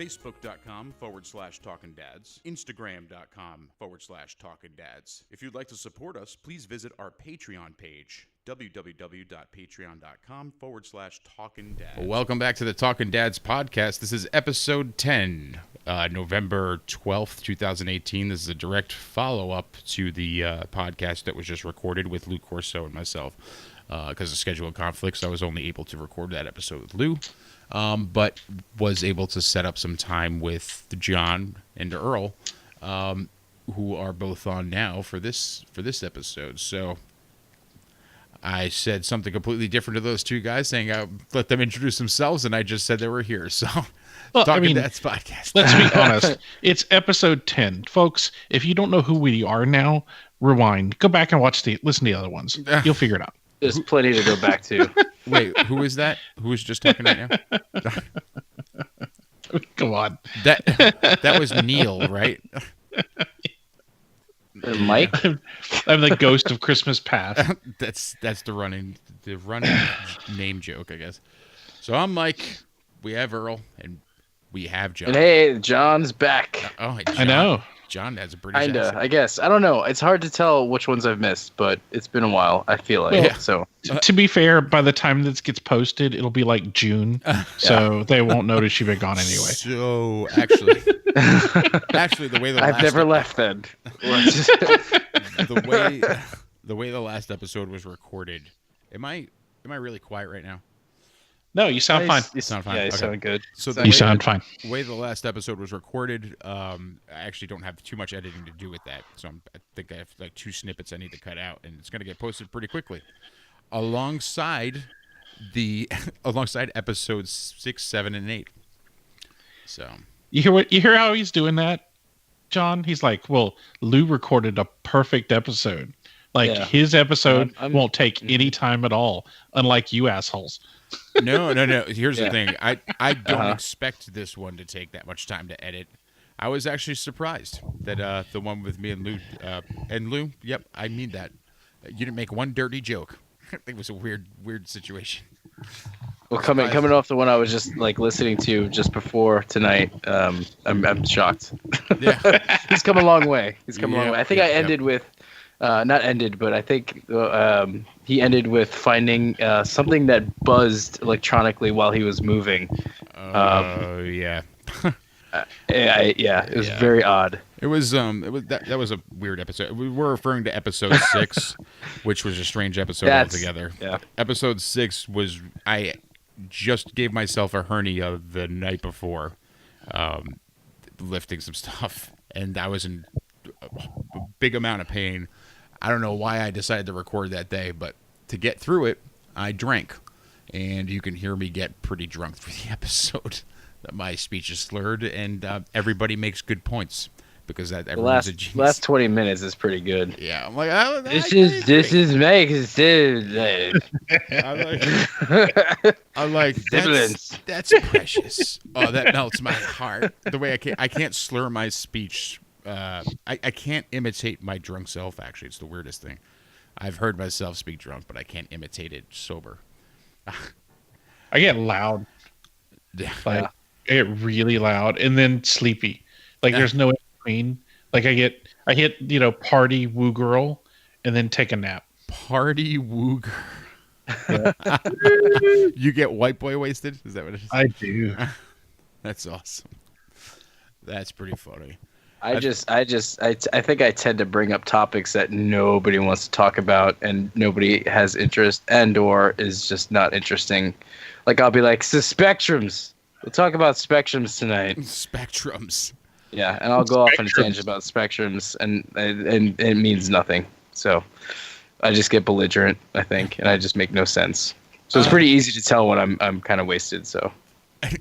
Facebook.com/Talkin Dads, Instagram.com/Talkin Dads. If you'd like to support us, please visit our Patreon page, www.patreon.com/Talkin Dads. Welcome back to the Talkin Dads podcast. This is episode 10, November 12th, 2018. This is a direct follow-up to the podcast that was just recorded with Lou Corso and myself. Because of schedule conflicts, I was only able to record that episode with Lou, but was able to set up some time with John and Earl, who are both on now for this episode. So I said something completely different to those two guys, saying I let them introduce themselves, and I just said they were here. So, Talkin Dads podcast. Let's be honest. It's episode 10, folks. If you don't know who we are now, rewind, go back and listen to the other ones. You'll figure it out. There's plenty to go back to. Wait, who is that? Who was just talking right now? Come on. That was Neil, right? Mike? I'm the ghost of Christmas past. That's the running name joke, I guess. So I'm Mike. We have Earl, and we have John. And hey, John's back. Oh, John, I know. John has a British accent. Kinda, I guess. I don't know. It's hard to tell which ones I've missed, but it's been a while, I feel like. Well, So to be fair, by the time this gets posted, it'll be like June, so they won't notice you've been gone anyway. So actually, the way I've never left then. the way the last episode was recorded. Am I really quiet right now? No, you sound fine. You sound fine. Yeah, you Okay. sound good. So You sound fine. The way the last episode was recorded, I actually don't have too much editing to do with that. So I think I have like 2 snippets I need to cut out, and it's going to get posted pretty quickly, alongside episodes 6, 7, and 8. So You hear how he's doing that, John? He's like, well, Lou recorded a perfect episode. Like his episode won't take any time at all, unlike you assholes. No. Here's the thing. I don't expect this one to take that much time to edit. I was actually surprised that the one with me and Lou, yep, I mean that. You didn't make one dirty joke. I think it was a weird situation. Well, coming off the one I was just like listening to just before tonight, I'm shocked. Yeah. He's come a long way. I think I ended with not ended, but I think he ended with finding something that buzzed electronically while he was moving. Yeah. It was very odd. It was that was a weird episode. We were referring to episode 6, which was a strange episode altogether. Yeah. Episode 6 was I just gave myself a hernia the night before, lifting some stuff, and I was in a big amount of pain. I don't know why I decided to record that day, but to get through it, I drank, and you can hear me get pretty drunk through the episode. My speech is slurred, and everybody makes good points because everyone's a genius. Last 20 minutes is pretty good. Yeah, I'm like, this is Mike's I'm like, that's precious. Oh, that melts my heart. The way I can't slur my speech. I can't imitate my drunk self. Actually, it's the weirdest thing. I've heard myself speak drunk, but I can't imitate it sober. I get loud. I get really loud and then sleepy. Like there's no in between. Like I hit party woo girl and then take a nap. Party woo girl. Yeah. You get white boy wasted? Is that what it is? I do. That's awesome. That's pretty funny. I think I tend to bring up topics that nobody wants to talk about and nobody has interest or is just not interesting. Like I'll be like, spectrums. We'll talk about spectrums tonight. Spectrums. Yeah, and I'll go off on a tangent about spectrums and it means nothing. So I just get belligerent, I think, and I just make no sense. So it's pretty easy to tell when I'm kind of wasted, so.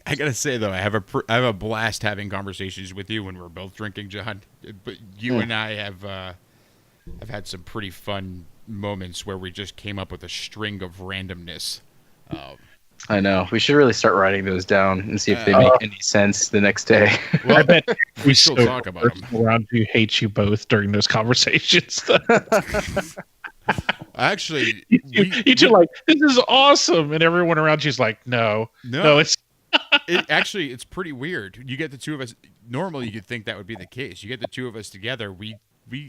I gotta say though, I have a blast having conversations with you when we're both drinking, John. But you and I have had some pretty fun moments where we just came up with a string of randomness. I know. We should really start writing those down and see if they make any sense the next day. Well, I bet we still talk about them. Around you hate you both during those conversations. Actually, you two like, this is awesome, and everyone around you's like, no, it's. It's pretty weird. You get the two of us. Normally, you'd think that would be the case. You get the two of us together. We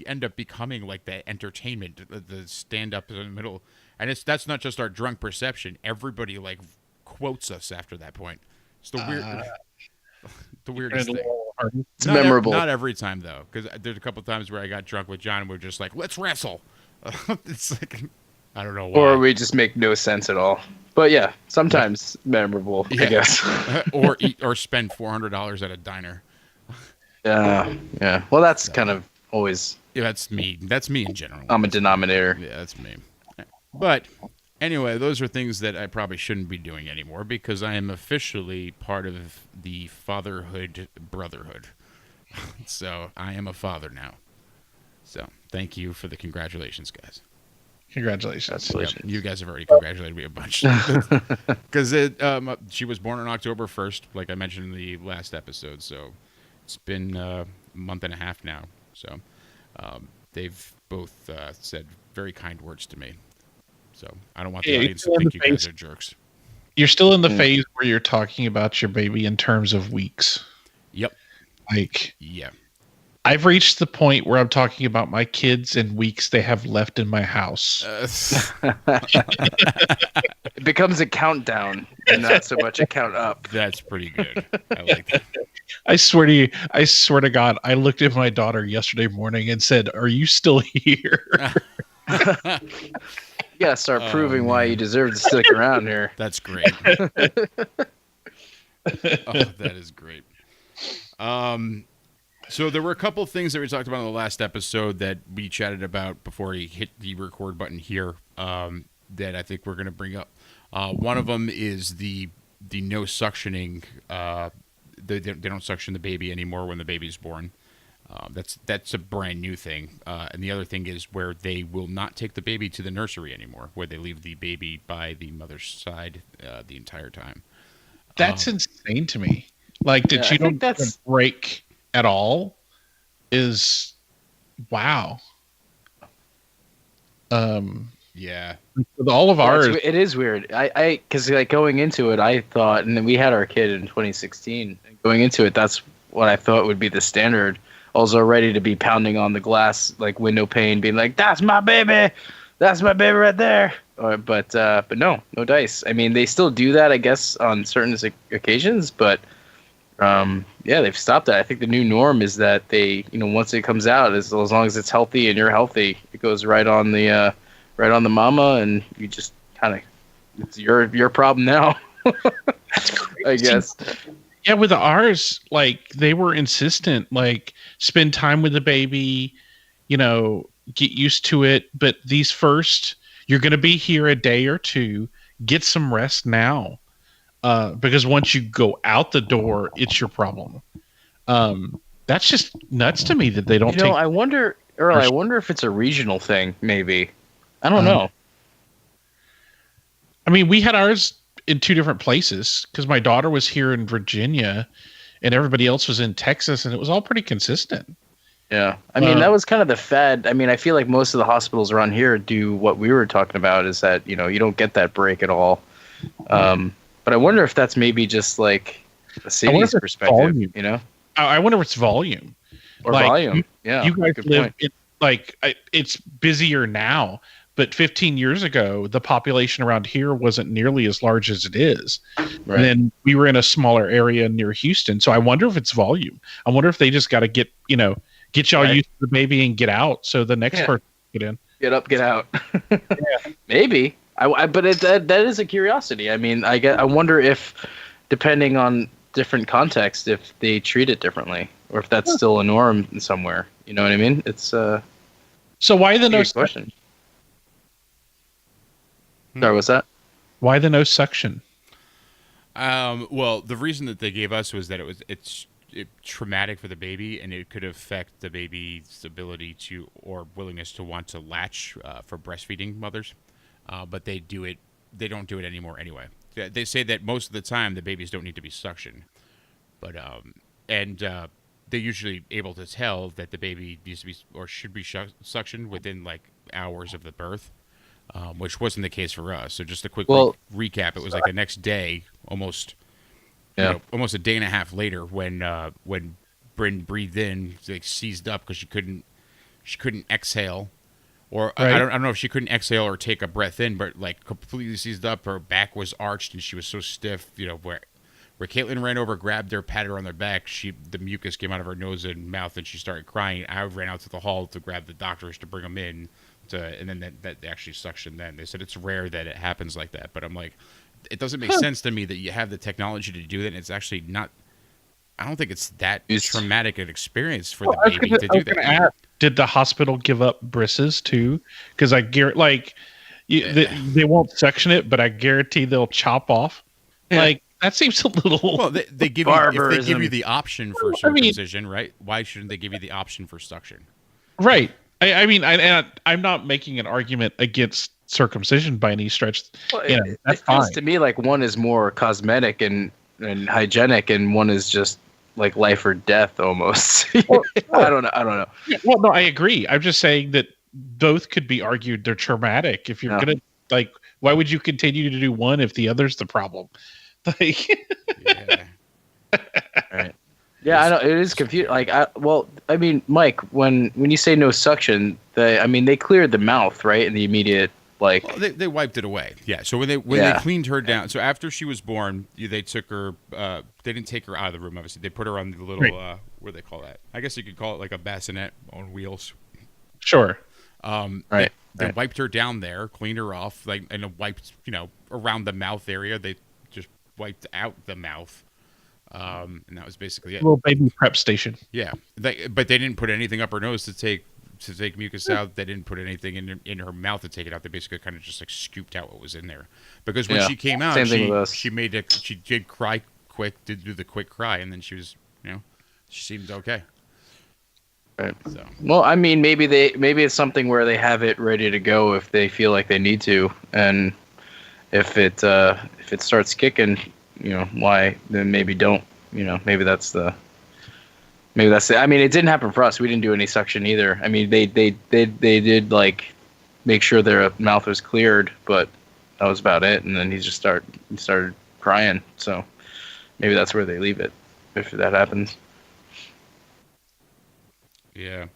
end up becoming like the entertainment, the stand up in the middle, and that's not just our drunk perception. Everybody like quotes us after that point. It's the weirdest thing. It's memorable. Not every time though, because there's a couple times where I got drunk with John and we're just like, let's wrestle. It's like, I don't know why. Or we just make no sense at all. But yeah, sometimes memorable, I guess. or spend $400 at a diner. Yeah. Well, that's kind of always. Yeah, that's me. That's me in general. I'm a denominator. Yeah, that's me. But anyway, those are things that I probably shouldn't be doing anymore because I am officially part of the fatherhood brotherhood. So I am a father now. So thank you for the congratulations, guys. Congratulations. Yep, you guys have already congratulated me a bunch. Because she was born on October 1st, like I mentioned in the last episode. So it's been a month and a half now. So they've both said very kind words to me. So I don't want the audience to think you guys are jerks. You're still in the phase where you're talking about your baby in terms of weeks. Yep. Yeah. I've reached the point where I'm talking about my kids and weeks they have left in my house. It becomes a countdown and not so much a count up. That's pretty good. I like that. I swear to God, I looked at my daughter yesterday morning and said, "Are you still here?" You gotta start proving why you deserve to stick around here. That's great. That is great. So there were a couple of things that we talked about in the last episode that we chatted about before he hit the record button here that I think we're going to bring up. One of them is the no suctioning. They don't suction the baby anymore when the baby's born. That's a brand new thing. And the other thing is where they will not take the baby to the nursery anymore, where they leave the baby by the mother's side the entire time. That's insane to me. Like, did you don't get a break at all? Is wow. Yeah. With all of ours, it is weird. I because like going into it, I thought, and then we had our kid in 2016. And going into it, that's what I thought would be the standard. Also ready to be pounding on the glass like window pane, being like, "That's my baby right there." But no dice. I mean, they still do that, I guess, on certain occasions, but they've stopped that. I think the new norm is that they, once it comes out, as long as it's healthy and you're healthy, it goes right on the mama, and you just kind of, it's your problem now. that's crazy. I guess. Yeah, with ours, like they were insistent, like spend time with the baby, get used to it. But these first, you're going to be here a day or two. Get some rest now. Because once you go out the door, it's your problem. That's just nuts to me that they don't take. I wonder, Earl, I wonder if it's a regional thing, maybe. I don't know. I mean, we had ours in two different places because my daughter was here in Virginia and everybody else was in Texas, and it was all pretty consistent. Yeah. I mean, that was kind of the fad. I mean, I feel like most of the hospitals around here do what we were talking about, is that, you don't get that break at all. But I wonder if that's maybe just like a city's perspective, volume. I wonder if it's volume. Or volume. Yeah. You guys live it's busier now, but 15 years ago, the population around here wasn't nearly as large as it is. Right. And then we were in a smaller area near Houston. So I wonder if it's volume. I wonder if they just got to get y'all used to the baby and get out. So the next person can get in. Get up, get out. Maybe. But that is a curiosity. I mean, I wonder if, depending on different contexts, if they treat it differently, or if that's still a norm somewhere. You know what I mean? It's so why the no question? Sorry, what's that? Why the no suction? Well, the reason that they gave us was that it's traumatic for the baby, and it could affect the baby's ability to or willingness to want to latch for breastfeeding mothers. But they don't do it anymore anyway. They say that most of the time the babies don't need to be suctioned, but they're usually able to tell that the baby needs to be or should be suctioned within like hours of the birth, which wasn't the case for us. So just a quick recap: it was like the next day, almost almost a day and a half later when Bryn breathed in, like seized up because she couldn't exhale, or Right. I don't know if she couldn't exhale or take a breath in, but like completely seized up. Her back was arched and she was so stiff, where Caitlin ran over, grabbed her, patted her on their back. The mucus came out of her nose and mouth, and she started crying. I ran out to the hall to grab the doctors to bring them in, and then that they actually suctioned. Then they said it's rare that it happens like that, but I'm like, it doesn't make sense to me that you have the technology to do that. And it's actually not. I don't think it's that traumatic an experience for the baby to do that. Ask, did the hospital give up brisses too? Because I guarantee, they won't section it, but I guarantee they'll chop off. Yeah. Like that seems a little. Well, they give you if they give you the option for circumcision, right? Why shouldn't they give you the option for suction? Right. I'm not making an argument against circumcision by any stretch. Well, that's it fine. feels to me like one is more cosmetic and hygienic, and one is just like life or death almost. I don't know. Yeah, well, no, I agree. I'm just saying that both could be argued they're traumatic. If you're gonna why would you continue to do one if the other's the problem? Like, yeah. Right. Yeah, I know it is confusing. Mike, when you say no suction, they cleared the mouth, right? In the immediate, well, they wiped it away. Yeah. So when they cleaned her down, so after she was born, they took her. They didn't take her out of the room. Obviously, they put her on the little what do they call that? I guess you could call it like a bassinet on wheels. Sure. Right. They wiped her down there, cleaned her off, and wiped around the mouth area. They just wiped out the mouth. And that was basically it. Little baby prep station. Yeah, but they didn't put anything up her nose to take mucus out. They didn't put anything in her mouth to take it out. They basically kind of just scooped out what was in there. Because when she came out, she did cry quick, did do the quick cry, and then she was, she seemed okay. Right. So. Well, maybe it's something where they have it ready to go if they feel like they need to, and if it starts kicking, why then maybe don't. Maybe that's it. It didn't happen for us. We didn't do any suction either. They did make sure their mouth was cleared, but that was about it. And then he just started crying. So maybe that's where they leave it if that happens. Yeah.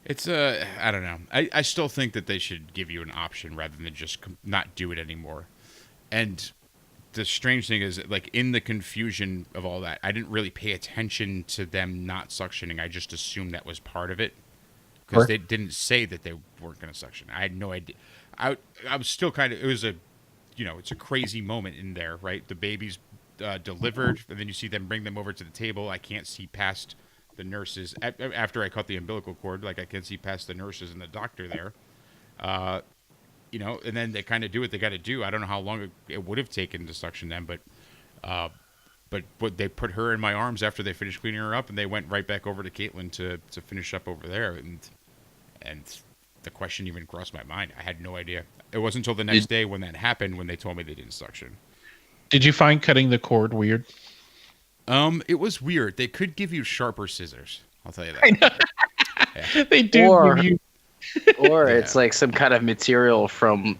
It's I don't know. I still think that they should give you an option rather than just not do it anymore. And the strange thing is, in the confusion of all that, I didn't really pay attention to them not suctioning. I just assumed that was part of it because they didn't say that they weren't going to suction. I had no idea. I was still kind of. It was it's a crazy moment in there, right? The baby's delivered, and then you see them bring them over to the table. I can't see past the nurses after I cut the umbilical cord. I can see past the nurses and the doctor there. And then they kind of do what they got to do. I don't know how long it would have taken to suction them, but they put her in my arms after they finished cleaning her up, and they went right back over to Caitlin to finish up over there. And the question even crossed my mind. I had no idea. It wasn't until the next day when that happened when they told me they didn't suction. Did you find cutting the cord weird? It was weird. They could give you sharper scissors. I'll tell you that. Yeah. They do give you. Or it's some kind of material from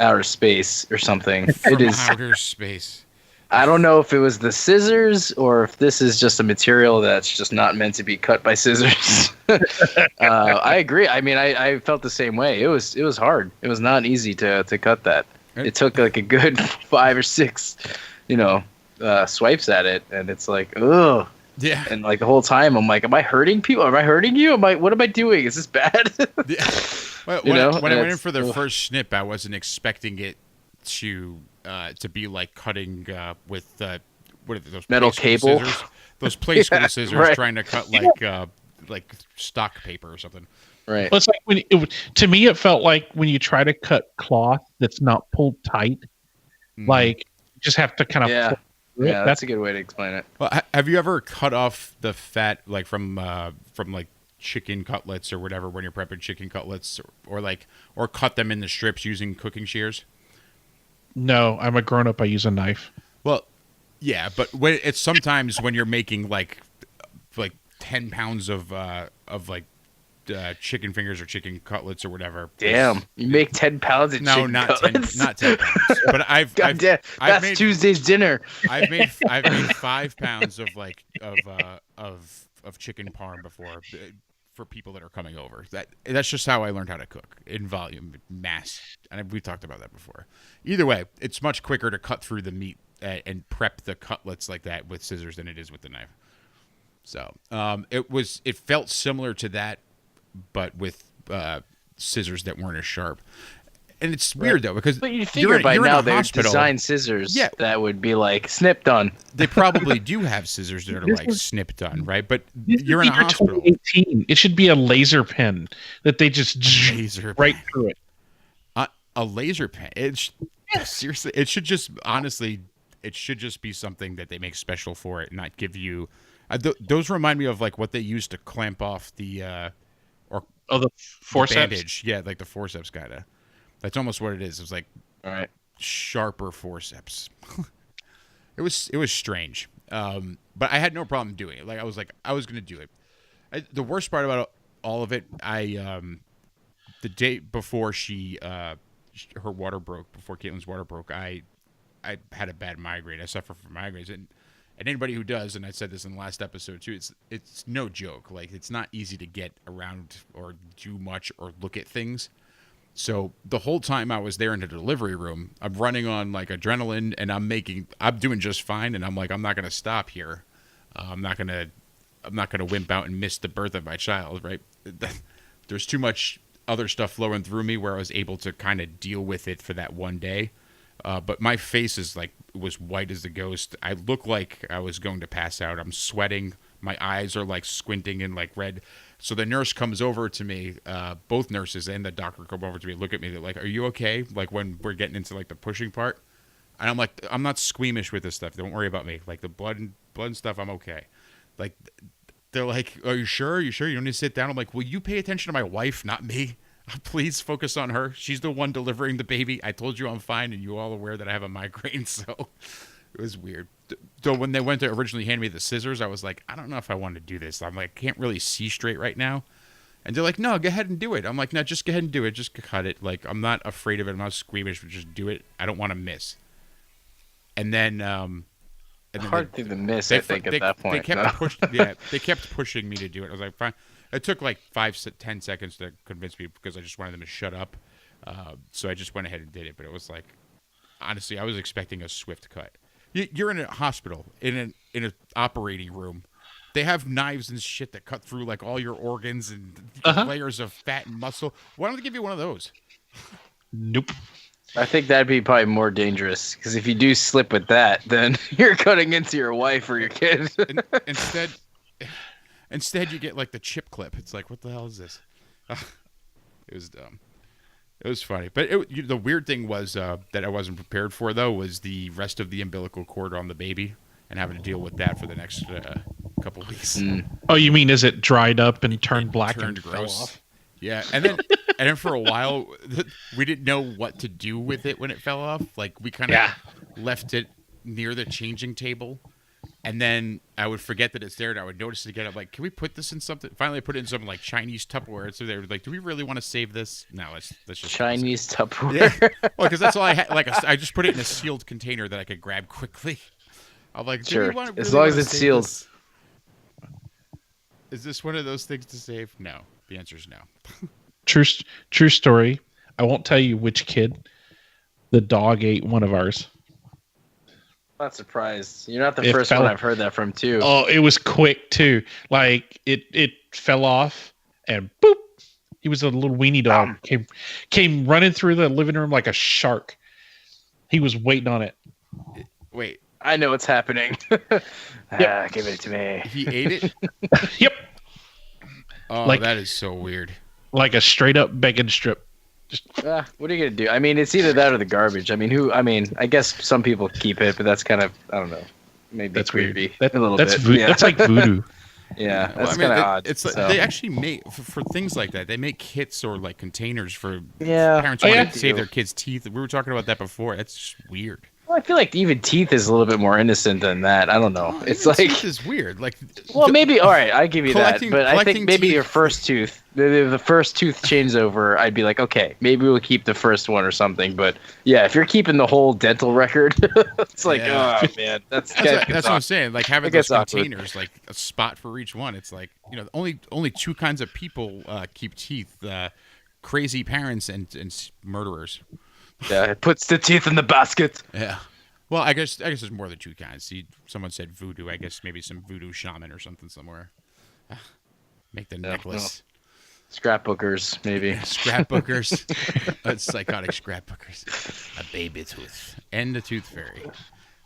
outer space or something. From outer space. I don't know if it was the scissors or if this is just a material that's just not meant to be cut by scissors. I agree. I felt the same way. It was hard. It was not easy to cut that. It took a good 5 or 6, swipes at it, and it's ugh. Yeah. And the whole time I'm am I hurting people? Am I hurting you? What am I doing? Is this bad? Yeah. Well, when I went in for the first snip, I wasn't expecting it to be cutting with what are those metal cable? Scissors? Those play school scissors right. Trying to cut like stock paper or something. Right. Well, it's to me it felt like when you try to cut cloth that's not pulled tight, you just have to kind of. Yeah. Yeah, that's a good way to explain it. Well, have you ever cut off the fat from chicken cutlets or whatever when you're prepping chicken cutlets, or cut them in the strips using cooking shears? No, I'm a grown up. I use a knife. Well, yeah, but it's sometimes when you're making like 10 pounds of chicken fingers or chicken cutlets or whatever. Damn, you make 10 pounds of chicken cutlets? Not 10 pounds. But I've that's Tuesday's dinner. I've made 5 pounds of chicken parm before for people that are coming over. That's just how I learned how to cook in volume, mass, and we've talked about that before. Either way, it's much quicker to cut through the meat and prep the cutlets like that with scissors than it is with the knife. So it felt similar to that, but with scissors that weren't as sharp. And it's weird though, because but you figure by now they design scissors that would be like snip done. They probably do have scissors that are like snip done, right? But you're in a hospital. 2018. It should be a laser pen that they just right through it. A laser pen. Seriously, it should just be something that they make special for it, and not give you. Those remind me of like what they used to clamp off the forceps bandage. Yeah, like the forceps kind of. That's almost what it is. It was like sharper forceps. It was strange, but I had no problem doing it. Like I was going to do it. The worst part about all of it, the day before her water broke, before Caitlin's water broke, I had a bad migraine. I suffer from migraines, and anybody who does, and I said this in the last episode too, it's no joke. Like it's not easy to get around or do much or look at things. So the whole time I was there in the delivery room, I'm running on like adrenaline, and I'm doing just fine, and I'm like, I'm not going to stop here. I'm not going to wimp out and miss the birth of my child, right? There's too much other stuff flowing through me where I was able to kind of deal with it for that one day. But my face was white as a ghost. I look like I was going to pass out. I'm sweating. My eyes are like squinting and like red. So the nurse comes over to me, both nurses and the doctor come over to me, look at me, they're like, "Are you okay?" Like when we're getting into like the pushing part. And I'm like, "I'm not squeamish with this stuff. Don't worry about me. Like the blood and stuff, I'm okay." Like they're like, "Are you sure? You don't need to sit down?" I'm like, "Will you pay attention to my wife, not me? Please focus on her. She's the one delivering the baby. I told you I'm fine, and you're all aware that I have a migraine." So it was weird. So when they went to originally hand me the scissors, I was like, I don't know if I want to do this. I'm like, can't really see straight right now. And they're like, "No, go ahead and do it." I'm like, "No, just go ahead and do it. Just cut it. Like, I'm not afraid of it. I'm not squeamish, but just do it. I don't want to miss." And then, hard thing to miss, I think, at that point. They kept pushing me to do it. I was like, fine. It took like 5-10 seconds to convince me because I just wanted them to shut up. So I just went ahead and did it. But it was like, honestly, I was expecting a swift cut. You're in a hospital, in an operating room. They have knives and shit that cut through like all your organs and layers of fat and muscle. Why don't they give you one of those? Nope. I think that'd be probably more dangerous, because if you do slip with that, then you're cutting into your wife or your kid. Instead, you get like the chip clip. It's like, what the hell is this? It was dumb. It was funny. But the weird thing was that I wasn't prepared for, though, was the rest of the umbilical cord on the baby and having to deal with that for the next couple weeks. Mm. Oh, you mean as it dried up and turned black and gross? Fell off? Yeah, and then for a while, we didn't know what to do with it when it fell off. Like, we kind of left it near the changing table. And then I would forget that it's there, and I would notice it again. I'm like, "Can we put this in something?" Finally, I put it in some like Chinese Tupperware. So they were like, "Do we really want to save this?" No, let's just Chinese Tupperware. Yeah. Well, because that's all I had. Like, I just put it in a sealed container that I could grab quickly. I'm like, sure, as long as it's sealed. Is this one of those things to save? No. The answer is no. True story. I won't tell you which kid. The dog ate one of ours. Not surprised. You're not the first one I've heard that from, too. Oh, it was quick, too. Like, it fell off, and boop. He was a little weenie dog. Came running through the living room like a shark. He was waiting on it. Wait. I know what's happening. Yep. Give it to me. He ate it? Yep. Oh, that is so weird. Like a straight-up bacon strip. What are you gonna do? I mean, it's either that or the garbage. I mean, I guess some people keep it, but that's kind of, I don't know, maybe that's creepy. That's a little bit. Yeah. That's like voodoo. Yeah, that's kind of odd. It's like, they actually make for things like that. They make kits or like containers for parents who want to save their kids' teeth. We were talking about that before. That's just weird. Well, I feel like even teeth is a little bit more innocent than that. I don't know. It's like teeth is weird. Like, well, maybe all right. I give you that, but I think collecting maybe teeth- your first tooth, the first tooth changeover, I'd be like, okay, maybe we'll keep the first one or something. But yeah, if you're keeping the whole dental record, it's like, oh man, that's what I'm saying. Like having It those gets awkward. containers, like a spot for each one. It's like, you know, only two kinds of people keep teeth: crazy parents and murderers. Yeah, it puts the teeth in the basket. Yeah. Well, I guess there's more than two kinds. See, someone said voodoo. I guess maybe some voodoo shaman or something somewhere. Make the necklace. Scrapbookers, maybe. Scrapbookers. Psychotic scrapbookers. A baby tooth. And a tooth fairy.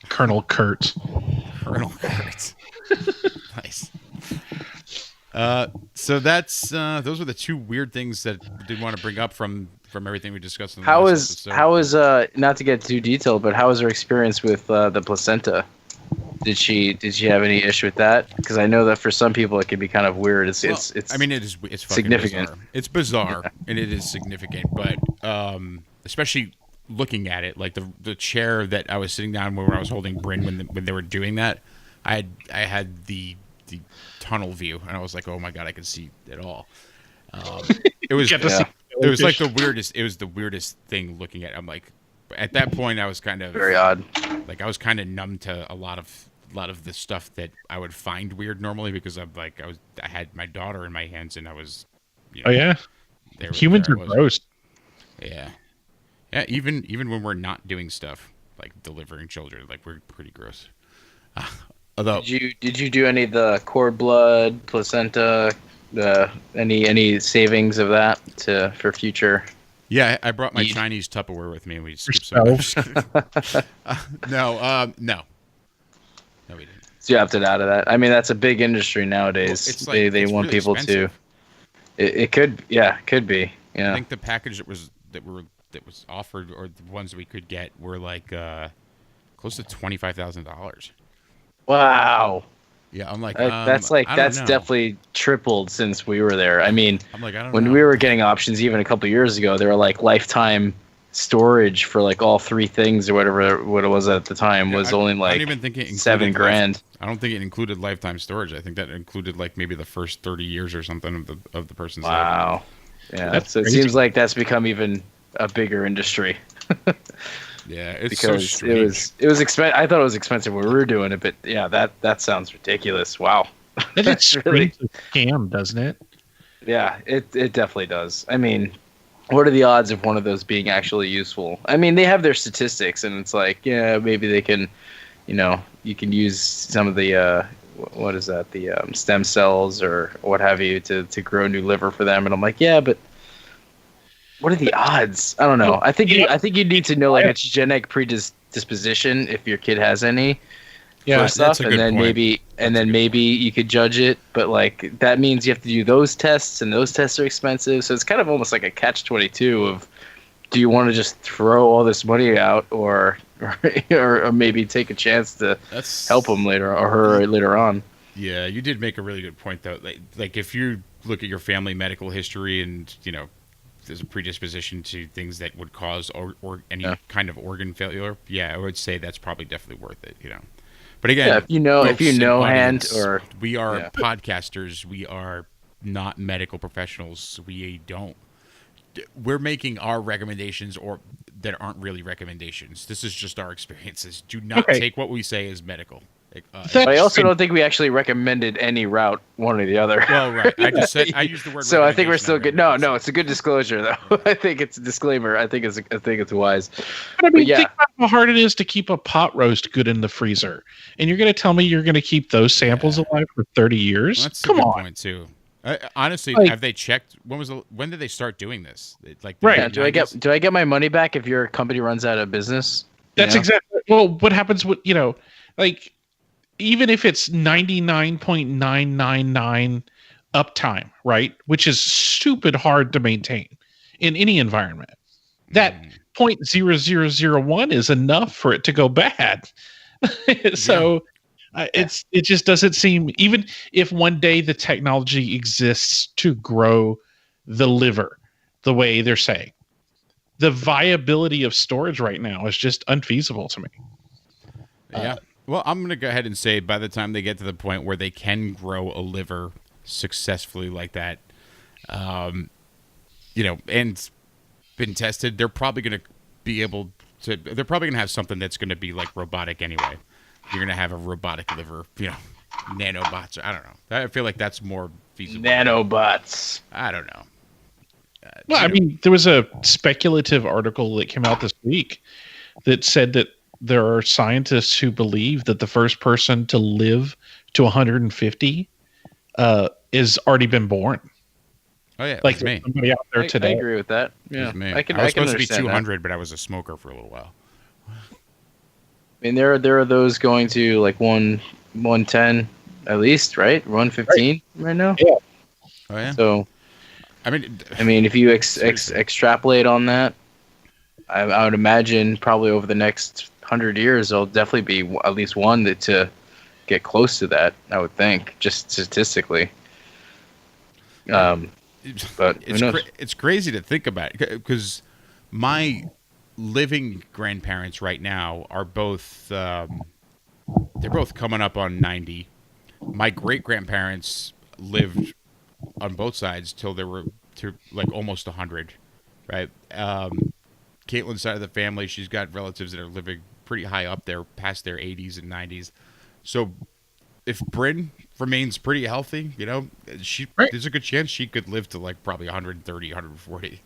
Colonel Kurt. Colonel Kurt. Nice. So that's those were the two weird things that I did want to bring up from everything we discussed in the last episode. How was not to get too detailed, but how was her experience with the placenta? Did she have any issue with that? Because I know that for some people it can be kind of weird. It's I mean, it's fucking significant. Bizarre. It's bizarre and it is significant, but especially looking at it, like the chair that I was sitting down when I was holding Bryn when they were doing that, I had the tunnel view and I was like, oh my god, I can see it all. It was it was like the weirdest. It was the weirdest thing looking at it. I'm like, at that point, I was kind of very odd. Like I was kind of numb to a lot of the stuff that I would find weird normally because I had my daughter in my hands and I was, you know, Oh yeah, humans are gross. Yeah, yeah. Even when we're not doing stuff like delivering children, like we're pretty gross. Although, did you do any of the cord blood, placenta? Any savings of that for future? Yeah, I brought my Chinese Tupperware with me, and we skipped some. No, we didn't. So you opted out of that. I mean, that's a big industry nowadays. Well, it's they want really people expensive. To. It could be. Yeah. I think the package that was offered, or the ones that we could get, were like close to $25,000. Wow. Yeah, I'm like that's definitely tripled since we were there. I mean, I'm like, I don't when know. we were getting options even a couple of years ago, they were like lifetime storage for like all three things or whatever what it was at the time was only like I don't even think it $7,000. I don't think it included lifetime storage. I think that included like maybe the first 30 years or something of the person's life. Wow. Yeah, so it seems like that's become even a bigger industry. Yeah, it's because so strange. It was expensive. I thought it was expensive when we were doing it, but yeah, that sounds ridiculous. Wow, it's really a scam, doesn't it? Yeah, it definitely does. I mean, what are the odds of one of those being actually useful? I mean, they have their statistics, and it's like, yeah, maybe they can, you can use some of the what is that, the stem cells or what have you to grow new liver for them, and I'm like, yeah, but. What are the odds? I don't know. I think you need to know like a genetic predisposition if your kid has any. Yeah, stuff, that's a good point. And then maybe you could judge it, but like that means you have to do those tests, and those tests are expensive. So it's kind of almost like a catch-22 of, do you want to just throw all this money out, or maybe take a chance to help him later or her later on. Yeah, you did make a really good point though. Like if you look at your family medical history and there's a predisposition to things that would cause or any kind of organ failure, yeah, I would say that's probably definitely worth it, But again, if you know hand or we are podcasters, we are not medical professionals. We're making our recommendations or that aren't really recommendations. This is just our experiences. Do not take what we say as medical. I also don't think we actually recommended any route, one or the other. Well, right. I used the word. So I think we're still good. No, it's a good disclosure, though. I think it's a disclaimer. I think it's wise. But I mean, think about how hard it is to keep a pot roast good in the freezer, and you're going to tell me you're going to keep those samples alive for 30 years? Well, that's a good point too. Honestly, have they checked? When did they start doing this? Right. Yeah, do I get my money back if your company runs out of business? That's exactly. Well, what happens with like. Even if it's 99.999 uptime, right? Which is stupid hard to maintain in any environment. That 0.0001 is enough for it to go bad. So it just doesn't seem, even if one day the technology exists to grow the liver the way they're saying, the viability of storage right now is just unfeasible to me. Yeah. Well, I'm going to go ahead and say by the time they get to the point where they can grow a liver successfully like that, and been tested, they're probably going to be able to, they're probably going to have something that's going to be like robotic anyway. You're going to have a robotic liver, nanobots. I don't know. I feel like that's more feasible. Nanobots. I don't know. Well, I mean, there was a speculative article that came out this week that said that there are scientists who believe that the first person to live to 150 is already been born. Oh yeah, like me. Somebody out there today. I agree with that. Yeah, I was supposed to be 200, but I was a smoker for a little while. I mean, there are those going to like 110 at least, right? 115 right now. Yeah. Oh yeah. So, I mean, if you extrapolate on that, I would imagine probably over the next 100 years, there'll definitely be at least one to get close to that. I would think, just statistically. But it's crazy to think about because my living grandparents right now are both they're both coming up on 90. My great grandparents lived on both sides till they were to like almost 100, right? Caitlin's side of the family, she's got relatives that are living pretty high up there, past their 80s and 90s. So if Bryn remains pretty healthy, there's a good chance she could live to like probably 130, 140.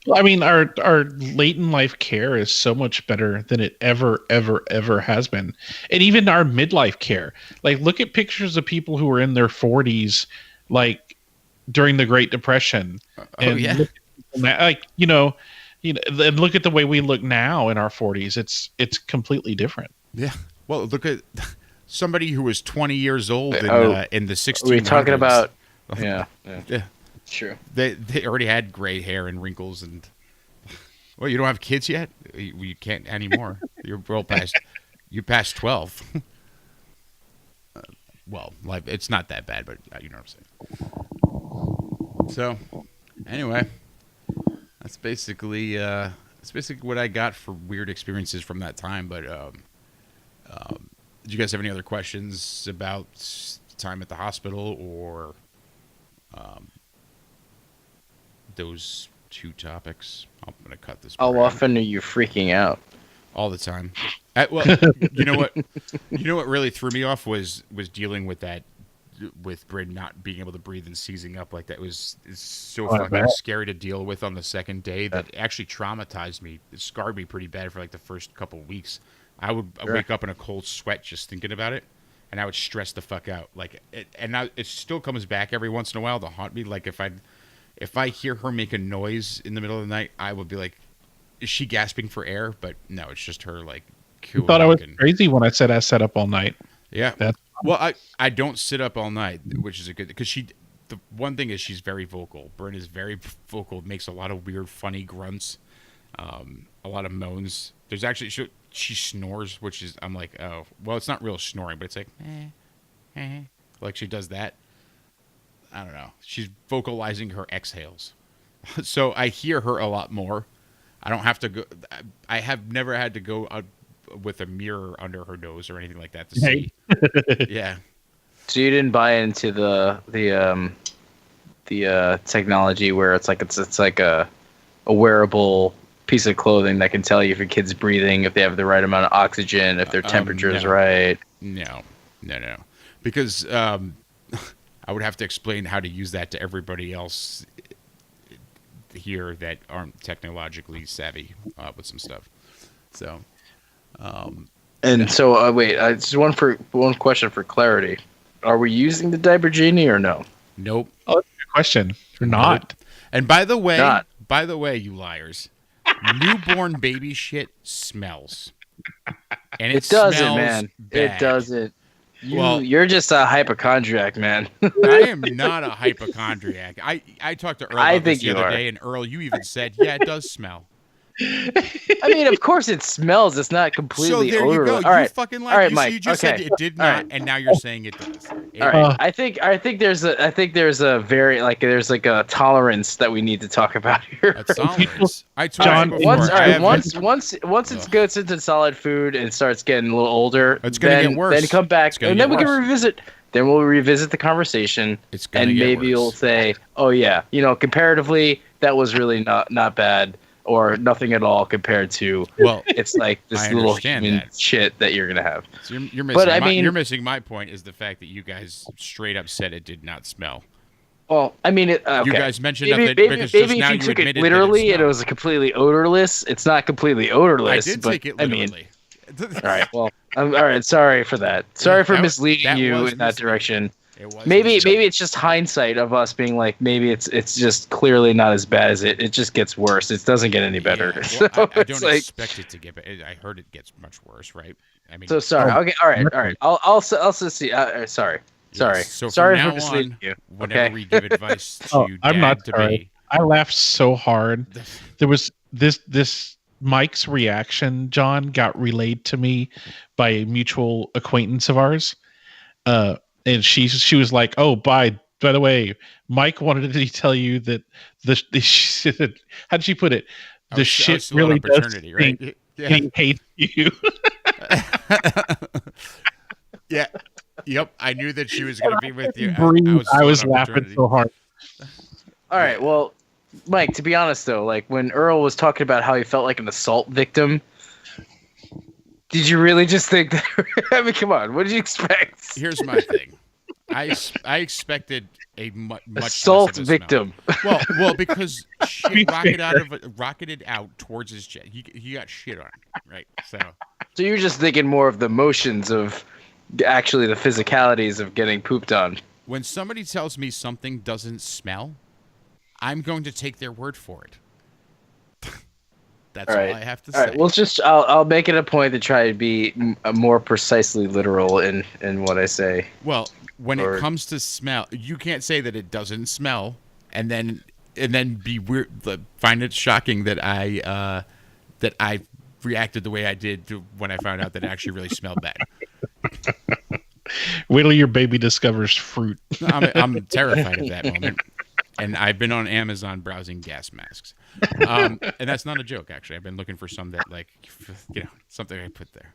Well, I mean, our late in life care is so much better than it ever has been. And even our midlife care. Like, look at pictures of people who were in their 40s, like during the Great Depression. And and look at the way we look now in our 40s. It's completely different. Yeah. Well, look at somebody who was 20 years old in the 1600s. We're talking about yeah. True. They already had gray hair and wrinkles and well, you don't have kids yet? You can't anymore. You're well past you passed 12. Well, life it's not that bad, but you know what I'm saying. So, anyway, that's basically what I got for weird experiences from that time, but did you guys have any other questions about time at the hospital or those two topics? I'm going to cut this. How often are you freaking out? All the time. Well, you know what? You know what really threw me off was dealing with that, with Bryn not being able to breathe and seizing up like that. It's so fucking scary to deal with on the second day that actually traumatized me. It scarred me pretty bad for like the first couple of weeks. I would wake up in a cold sweat just thinking about it, and I would stress the fuck out. It still comes back every once in a while to haunt me. Like if I hear her make a noise in the middle of the night, I would be like, "Is she gasping for air?" But no, it's just her like. You thought I was crazy when I said I sat up all night. Yeah. Well, I don't sit up all night, which is a good because the one thing is she's very vocal. Bryn is very vocal. Makes a lot of weird, funny grunts, a lot of moans. There's actually she snores, which is I'm like, oh, well, it's not real snoring, but it's like, like she does that. I don't know. She's vocalizing her exhales, so I hear her a lot more. I don't have to go. I have never had to go out with a mirror under her nose or anything like that to see. Yeah. So you didn't buy into the technology where it's like a wearable piece of clothing that can tell you if your kid's breathing, if they have the right amount of oxygen, if their temperature is right. No, because I would have to explain how to use that to everybody else here that aren't technologically savvy with some stuff. So. Wait, just one question for clarity. Are we using the diaper genie or no? Nope. Oh, that's a good question. We're not. And by the way, you liars, newborn baby shit smells. And it doesn't, man. Bad. It doesn't. You're just a hypochondriac, man. I am not a hypochondriac. I talked to Earl about this the other day, and Earl, you even said, yeah, it does smell. I mean, of course it smells. It's not completely So there you go. odorless. All right, fucking all right, you, Mike. you just okay. said it did All not, right. and now you're saying it does. All right. I think there's a very there's like a tolerance that we need to talk about here. That's tolerance. I told John, you before. Once it gets into solid food and starts getting a little older, it's gonna get worse. Then come back, and then we can revisit. Then we'll revisit the conversation, and maybe you'll say, "Oh yeah, comparatively, that was really not bad, or nothing at all compared to." Well, it's like this little human shit that you're gonna have. So you're missing. You're missing my point is the fact that you guys straight up said it did not smell. Well, I mean, okay. You guys mentioned maybe because if you took it literally and it was completely odorless, it's not completely odorless. I did take it literally. All right. Well, all right. Sorry for that. Sorry for misleading you in that direction. Maybe it's just hindsight of us being like, maybe it's just clearly not as bad as it just gets worse. It doesn't get any better. Well, so I don't expect it to get better. I heard it gets much worse, right? I mean. So sorry. Okay. All right. I'll also see. Sorry. Yes. So sorry from for now misleading on, you. Whenever we give advice to I'm not to sorry. me, I laughed so hard. There was this Mike's reaction, John, got relayed to me by a mutual acquaintance of ours. And she was like, "Oh, by the way, Mike wanted to tell you that she said, how did she put it? The shit really does stink, right? Yeah. He hates you." Yeah. Yep. I knew that she was going to be with you. I was laughing so hard. All right. Well, Mike, to be honest though, like when Earl was talking about how he felt like an assault victim, did you really just think that? I mean, come on. What did you expect? Here's my thing. I expected a much assault victim. Well, because she rocketed out towards his chest. He got shit on, right? So you're just thinking more of the motions of actually the physicalities of getting pooped on. When somebody tells me something doesn't smell, I'm going to take their word for it. That's all I have to say. All right, I'll make it a point to try to be more precisely literal in what I say. Well, when it comes to smell, you can't say that it doesn't smell, and then be weird. Find it shocking that I reacted the way I did when I found out that it actually really smelled bad. Wait till your baby discovers fruit. I'm terrified of that moment. And I've been on Amazon browsing gas masks. And that's not a joke, actually. I've been looking for some that, something I put there.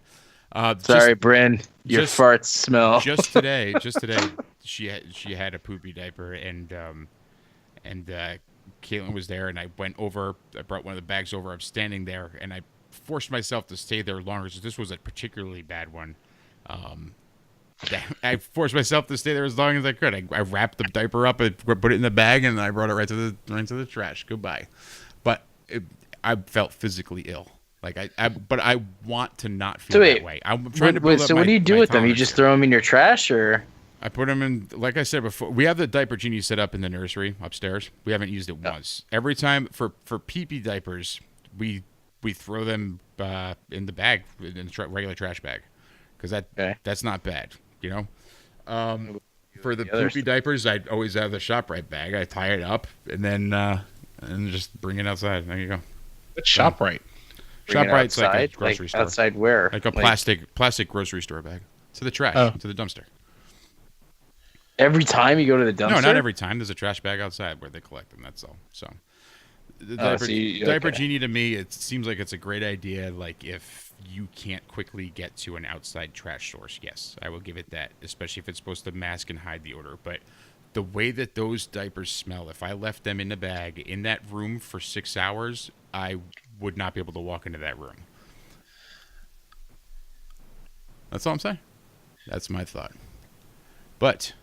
Sorry, Bryn. Your farts smell. Just today, she had a poopy diaper, and Caitlin was there, and I went over. I brought one of the bags over. I'm standing there, and I forced myself to stay there longer. So this was a particularly bad one. I forced myself to stay there as long as I could. I wrapped the diaper up, and put it in the bag, and I brought it right to the trash. Goodbye. But I felt physically ill. But I want to not feel that way. I'm trying to build up. So what do you do with them? You just throw them in your trash, or? I put them in. Like I said before, we have the diaper genie set up in the nursery upstairs. We haven't used it once. Every time for pee-pee diapers, we throw them in the bag, in the regular trash bag, because that's not bad. For the poopy diapers, I always have the ShopRite bag. I tie it up and then just bring it outside. There you go. What's ShopRite? ShopRite's like a grocery store. Outside where? Like a plastic grocery store bag. To the trash, to the dumpster. Every time you go to the dumpster? No, not every time. There's a trash bag outside where they collect them. That's all. So the diaper genie, to me, it seems like it's a great idea. Like if you can't quickly get to an outside trash source, yes, I will give it that, especially if it's supposed to mask and hide the odor. But the way that those diapers smell, if I left them in the bag in that room for 6 hours, I would not be able to walk into that room. That's all I'm saying. That's my thought. But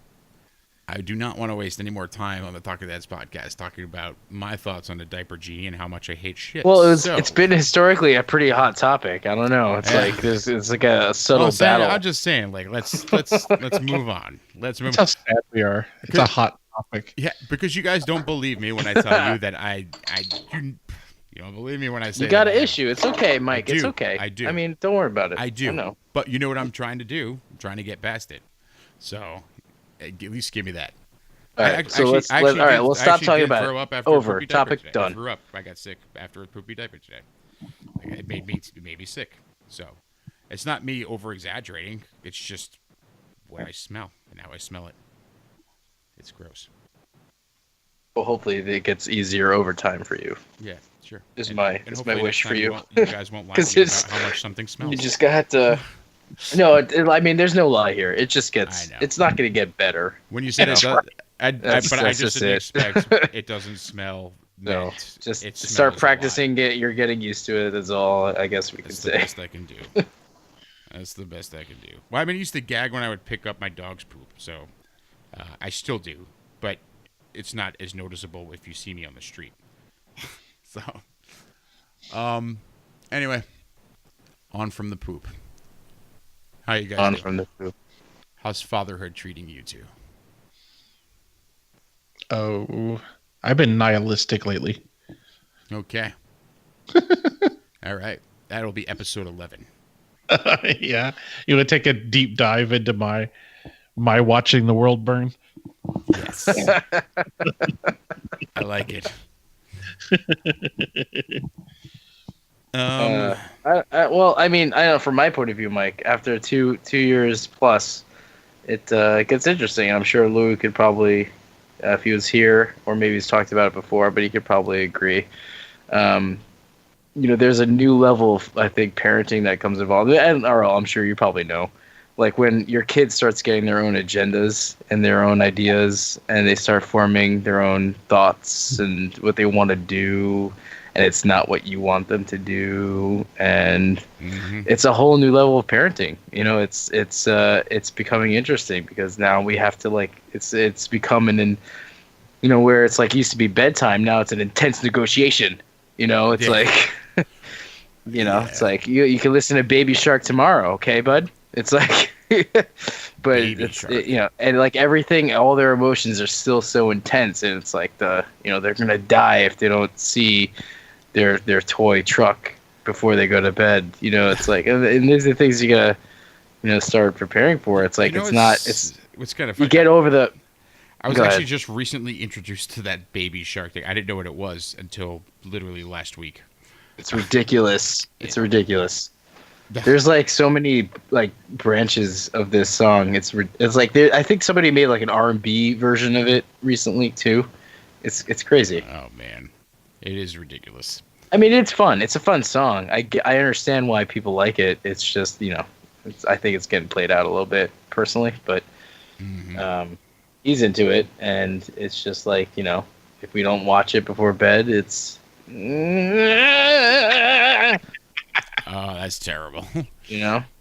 I do not want to waste any more time on the Talkin Dads podcast talking about my thoughts on the diaper genie and how much I hate shit. Well, it's been historically a pretty hot topic. I don't know. It's like it's like a subtle battle. I'm just saying, let's move on. Let's move. That's how sad we are. It's a hot topic. Yeah, because you guys don't believe me when I tell you that you don't believe me when I say you got an issue. It's okay, Mike. It's okay. I do. I mean, don't worry about it. I do. I know. But you know what I'm trying to do? I'm trying to get past it. So at least give me that. All right, we'll stop talking about it. Throw up after over. a poopy diaper Topic today. done. I threw up. I got sick after a poopy diaper today. It made me sick. So it's not me over exaggerating. It's just what I smell and how I smell it. It's gross. Well, hopefully it gets easier over time for you. Yeah, sure. Is my wish for you. You guys won't lie to me about how much something smells. You just got to. No, I mean, there's no lie here. It just gets. I know. It's not going to get better. When you said it does, I just didn't it. expect it doesn't smell. No, mint. just It start smells practicing it. You're getting used to it. That's all I guess we can That's the say. best I can do. That's the best I can do. Well, I mean, I used to gag when I would pick up my dog's poop, so I still do, but it's not as noticeable if you see me on the street. So, anyway, on from the poop. How you guys doing? From the poop. How's fatherhood treating you two? Oh, I've been nihilistic lately. Okay. All right. That'll be episode 11. Yeah, you want to take a deep dive into my watching the world burn? Yes. I like it. Well, I mean, I know from my point of view, Mike. After two years plus, it gets interesting. I'm sure Lou could probably, if he was here, or maybe he's talked about it before, but he could probably agree. There's a new level of, I think, parenting that comes involved. And Earl, I'm sure you probably know, like when your kid starts getting their own agendas and their own ideas, and they start forming their own thoughts and what they want to do, and it's not what you want them to do, and it's a whole new level of parenting. It's becoming interesting because now we have to it's becoming where it's like it used to be bedtime, now it's an intense negotiation. It's like. It's like you can listen to Baby Shark tomorrow, okay, bud? It's like, but and like everything, all their emotions are still so intense, and it's like they're gonna die if they don't see their toy truck before they go to bed. It's like, and these are the things you gotta start preparing for. It's like it's kind of funny. You get over the. I was actually just recently introduced to that Baby Shark thing. I didn't know what it was until literally last week. It's ridiculous. It's ridiculous. There's like so many like branches of this song. It's like I think somebody made like an R&B version of it recently too. It's crazy. Oh man, it is ridiculous. I mean, it's fun. It's a fun song. I understand why people like it. It's just I think it's getting played out a little bit personally, but he's into it, and it's just like if we don't watch it before bed, it's. Oh, that's terrible. And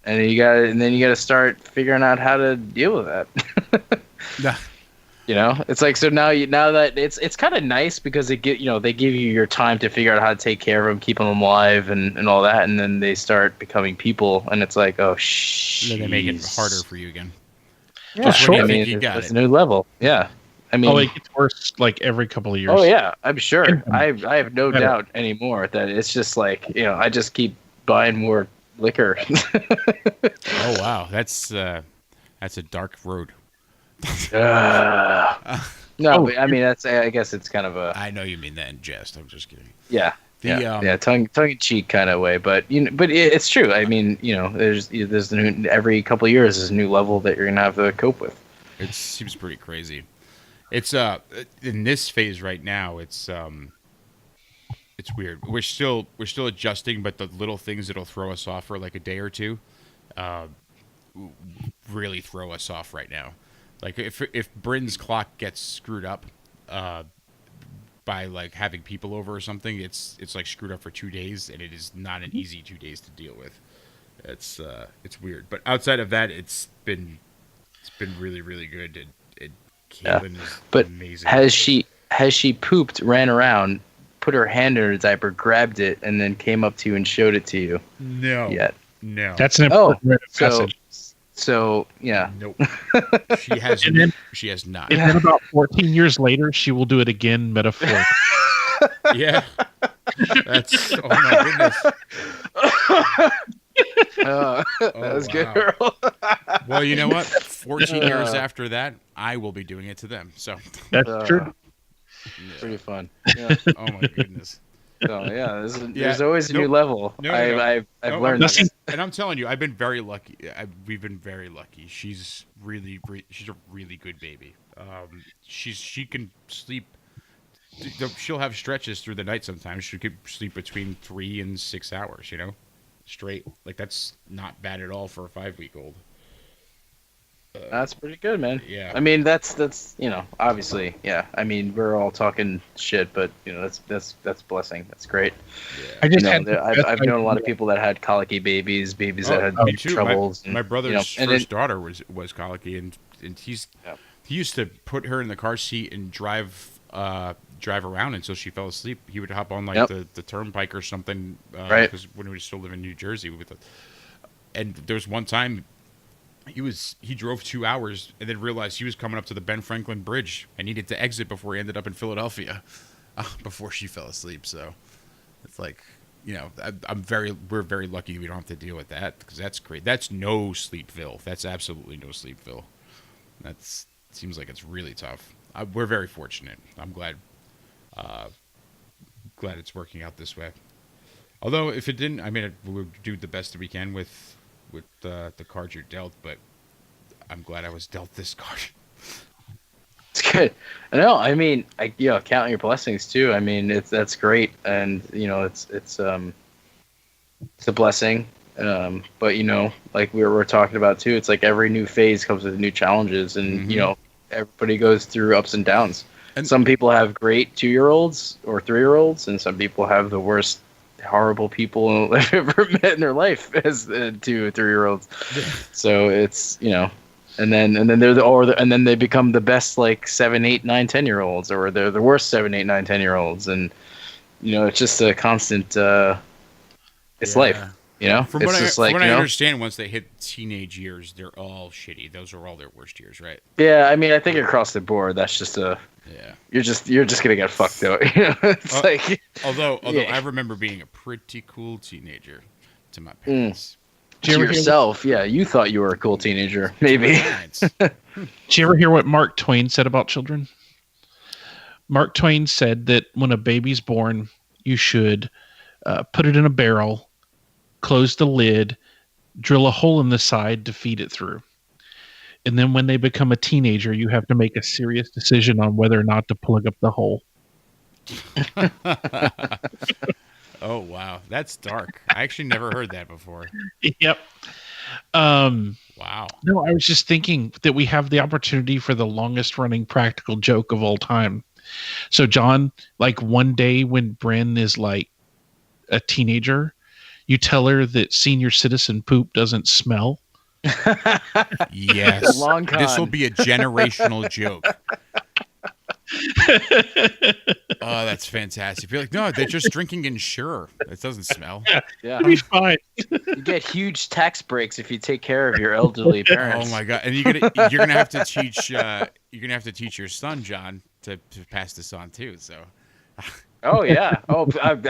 then you gotta start figuring out how to deal with that. It's like, so now that it's kind of nice because they give you your time to figure out how to take care of them, keep them alive, and all that, and then they start becoming people, and it's like, oh shit. They make it harder for you again. Yeah, sure. I mean, it's a new level. Yeah. I mean, it gets worse like every couple of years. Oh yeah, I'm sure. I have no doubt anymore that it's just like I just keep buying more liquor. Oh wow, that's a dark road. No, but, I mean I guess it's kind of a. I know you mean that in jest. I'm just kidding. Yeah. Tongue in cheek kind of way, but it's true. I mean, there's every couple of years there's a new level that you're gonna have to cope with. It seems pretty crazy. It's in this phase right now. It's weird. We're still adjusting, but the little things that'll throw us off for like a day or two, really throw us off right now. Like if Bryn's clock gets screwed up, by like having people over or something, it's like screwed up for 2 days, and it is not an easy 2 days to deal with. It's weird, but outside of that, it's been really, really good. Caitlin is amazing. Has she pooped, ran around, put her hand in her diaper, grabbed it, and then came up to you and showed it to you? No. Yet. No. That's an important rite of passage. So yeah. Nope. She has not. And then about 14 years later, she will do it again metaphorically. Yeah. That's, oh my goodness. That was good, Earl. Well, you know what? 14 years after that, I will be doing it to them. So that's true. Pretty fun. Yeah. Oh my goodness. So yeah, there's always a new level. No. I've learned this. And I'm telling you, I've been very lucky. We've been very lucky. She's a really good baby. She can sleep. She'll have stretches through the night sometimes. She could sleep between 3 and 6 hours. Straight. Like that's not bad at all for a 5-week-old. That's pretty good, man. Yeah. I mean, that's obviously, yeah. I mean, we're all talking shit, but that's blessing. That's great. Yeah. I just I've known a lot of people that had colicky babies that had me too. troubles. My brother's first daughter was colicky, and he used to put her in the car seat and drive around until she fell asleep. He would hop on the turnpike or something, right? Because when we still live in New Jersey, and there was one time. He drove 2 hours and then realized he was coming up to the Ben Franklin Bridge and needed to exit before he ended up in Philadelphia, before she fell asleep. So it's like, we're very lucky we don't have to deal with that, because that's great. That's no Sleepville. That's absolutely no Sleepville. Seems like it's really tough. We're very fortunate. I'm glad it's working out this way. Although if it didn't, I mean, we'll do the best that we can with the cards you're dealt, but I'm glad I was dealt this card. It's good. No, I mean, counting your blessings too. I mean, that's great, and it's a blessing. But like we were talking about too, it's like every new phase comes with new challenges, and everybody goes through ups and downs. And some people have great 2-year-olds or 3-year-olds, and some people have the worst, horrible people they've ever met in their life as 2 or 3-year-olds. So it's and then and then they become the best, like 7, 8, 9, 10-year-olds, or they're the worst 7, 8, 9, 10-year-olds, and it's just a constant. It's life. From what I understand, once they hit teenage years, they're all shitty. Those are all their worst years, right? Yeah, I mean, I think across the board, that's just you're just gonna get fucked though. It's like. Although I remember being a pretty cool teenager to my parents. To yourself, you thought you were a cool teenager, maybe. Did you ever hear what Mark Twain said about children? Mark Twain said that when a baby's born, you should put it in a barrel, close the lid, drill a hole in the side to feed it through. And then when they become a teenager, you have to make a serious decision on whether or not to plug up the hole. Oh, wow. That's dark. I actually never heard that before. Yep. Wow. No, I was just thinking that we have the opportunity for the longest running practical joke of all time. So, John, like one day when Bryn is like a teenager, you tell her that senior citizen poop doesn't smell. Yes. This will be a generational joke. Oh, that's fantastic. You're like, no, they're just drinking Ensure. It doesn't smell. Yeah. It'll be fine. You get huge tax breaks if you take care of your elderly parents. Oh my god! And you're gonna have to teach your son John to pass this on too. So. Oh yeah. Oh,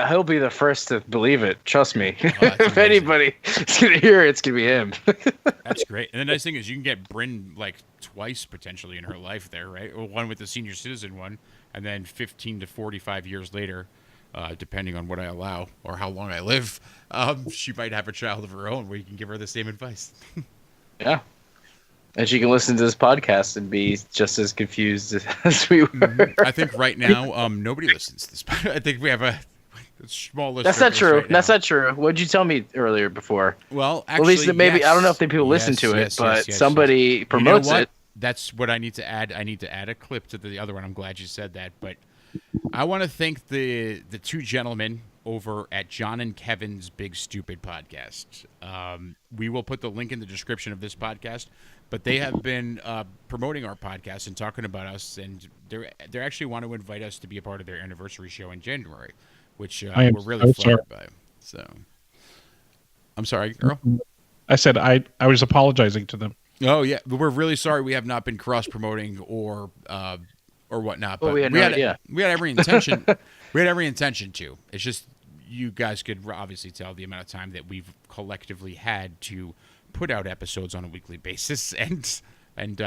he'll be the first to believe it. Trust me. If anybody is gonna hear it, it's gonna be him. That's great. And the nice thing is you can get Bryn like twice potentially in her life there, right? Well, one with the senior citizen one, and then 15 to 45 years later, depending on what I allow or how long I live, she might have a child of her own where you can give her the same advice. Yeah. And she can listen to this podcast and be just as confused as we were. I think right now, nobody listens to this. I think we have a small list. That's not true. Right, that's not true. What did you tell me earlier before? Well, actually, at least maybe, yes. I don't know if the people listen to it, but somebody promotes it. That's what I need to add. I need to add a clip to the other one. I'm glad you said that. But I want to thank the two gentlemen over at John and Kevin's Big Stupid podcast. We will put the link in the description of this podcast. But they have been promoting our podcast and talking about us, and they actually want to invite us to be a part of their anniversary show in January, which we're really flattered by. So, I'm sorry, Earl. I said I was apologizing to them. Oh yeah, we're really sorry we have not been cross promoting or whatnot. But we had every intention. We had every intention to. It's just you guys could obviously tell the amount of time that we've collectively had to put out episodes on a weekly basis, and and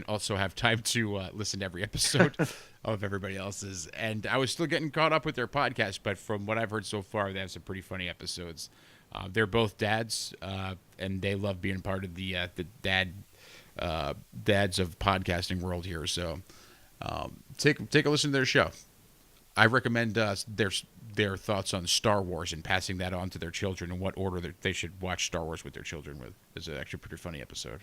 also have time to listen to every episode of everybody else's. And I was still getting caught up with their podcast, but from what I've heard so far, they have some pretty funny episodes. They're both dads, and they love being part of the dads of podcasting world here. So take a listen to their show. I recommend their thoughts on Star Wars and passing that on to their children and what order they should watch Star Wars with their children with. It's actually a pretty funny episode.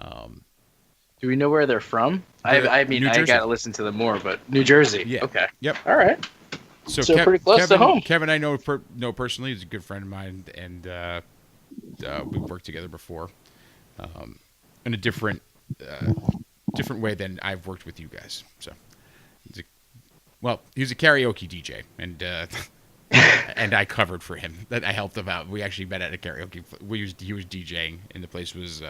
Do we know where they're from? I mean, I got to listen to them more, but New Jersey. Yeah. Okay. Yep. All right. So pretty close to home. Kevin, I know personally. He's a good friend of mine, and we've worked together before in a different way than I've worked with you guys. So, he's a karaoke DJ, and and I covered for him. That I helped him out. We actually met at a karaoke. He was DJing, and the place was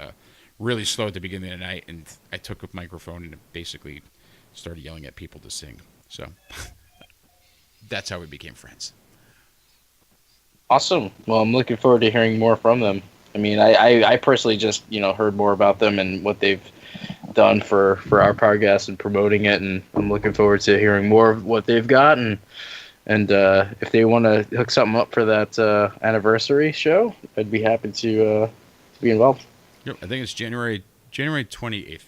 really slow at the beginning of the night, and I took a microphone and basically started yelling at people to sing. So. That's how we became friends. Awesome. Well, I'm looking forward to hearing more from them. I mean, I personally just, heard more about them and what they've done for our podcast and promoting it. And I'm looking forward to hearing more of what they've got. And if they want to hook something up for that anniversary show, I'd be happy to be involved. Yep, I think it's January 28th.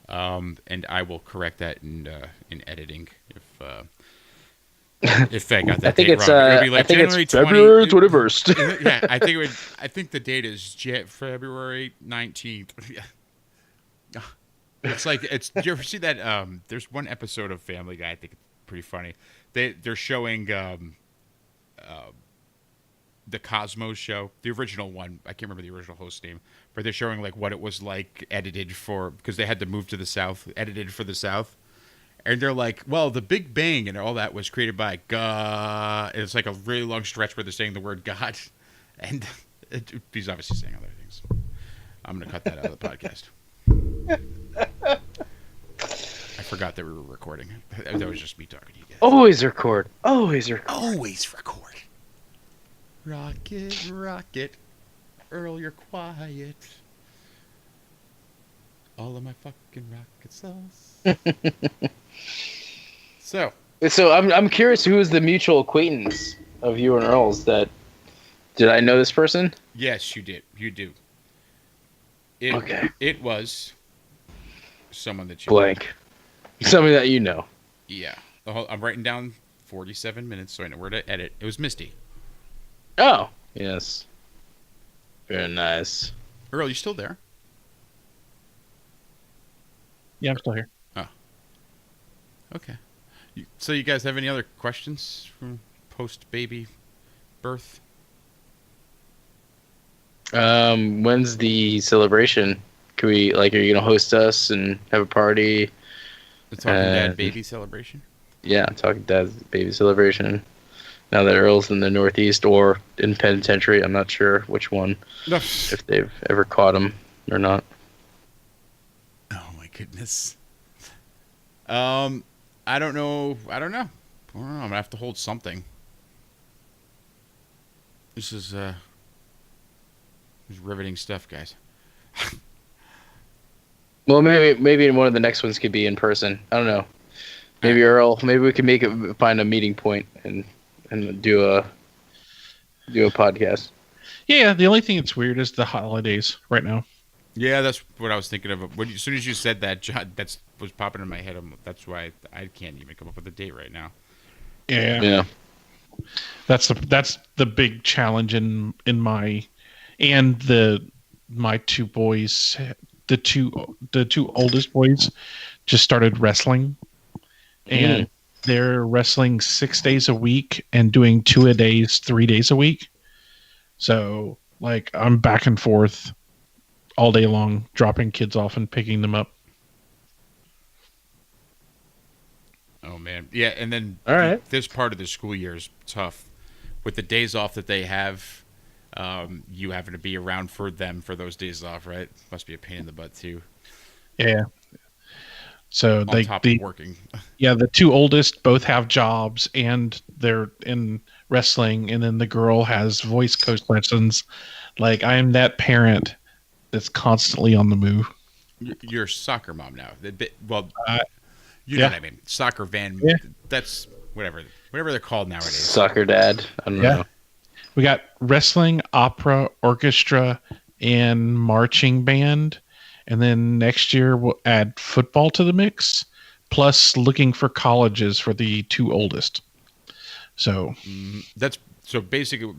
And I will correct that in editing if I got that I think date it's wrong. It'll be like I think January it's February 21st. Yeah, I think the date is February 19th. Yeah. It's like do you ever see that there's one episode of Family Guy I think it's pretty funny. They're showing the Cosmos show, the original one. I can't remember the original host name, but they're showing like what it was like edited for because they had to move to the South, edited for the South. And they're like, well, the Big Bang and all that was created by God. And it's like a really long stretch where they're saying the word God. And he's obviously saying other things. I'm going to cut that out of the podcast. I forgot that we were recording. That was just me talking to you guys. Always record. Always record. Always record. Rocket, rocket. Earl, you're quiet. All of my fucking rocket cells. So I'm curious, who is the mutual acquaintance of you and Earls? Did I know this person? Yes, you did. You do. Okay. It was someone that you blank. Somebody that you know. Yeah. I'm writing down 47 minutes so I know where to edit. It was Misty. Oh, yes. Very nice. Earl, you still there? Yeah, I'm still here. Oh. Okay. So you guys have any other questions from post-baby birth? When's the celebration? Can we, are you going to host us and have a party? The Talkin Dad baby celebration? Yeah, Talkin Dad's baby celebration. Now that Earl's in the Northeast or in penitentiary, I'm not sure which one. If they've ever caught him or not. Oh my goodness. I don't know. I'm gonna have to hold something. This is riveting stuff, guys. Well, maybe one of the next ones could be in person. I don't know. Maybe Earl. Maybe we can find a meeting point and do a podcast. Yeah, the only thing that's weird is the holidays right now. Yeah, that's what I was thinking of. As soon as you said that, John, that's was popping in my head. That's why I can't even come up with a date right now. Yeah. That's the big challenge in my my two boys, the two oldest boys, just started wrestling, and they're wrestling 6 days a week and doing 2-a-days 3 days a week. So I'm back and forth all day long, dropping kids off and picking them up. Oh man, yeah, and then all right. This part of the school year is tough with the days off that they have. You having to be around for them for those days off, right? Must be a pain in the butt too. Yeah. So on top of working. Yeah, the two oldest both have jobs and they're in wrestling, and then the girl has voice coach lessons. I am that parent that's constantly on the move. You're a soccer mom now. Well, you know yeah. what I mean. Soccer van. Yeah. That's whatever they're called nowadays. Soccer dad. I don't know. We got wrestling, opera, orchestra, and marching band. And then next year we'll add football to the mix, plus looking for colleges for the 2 oldest. So That's so basically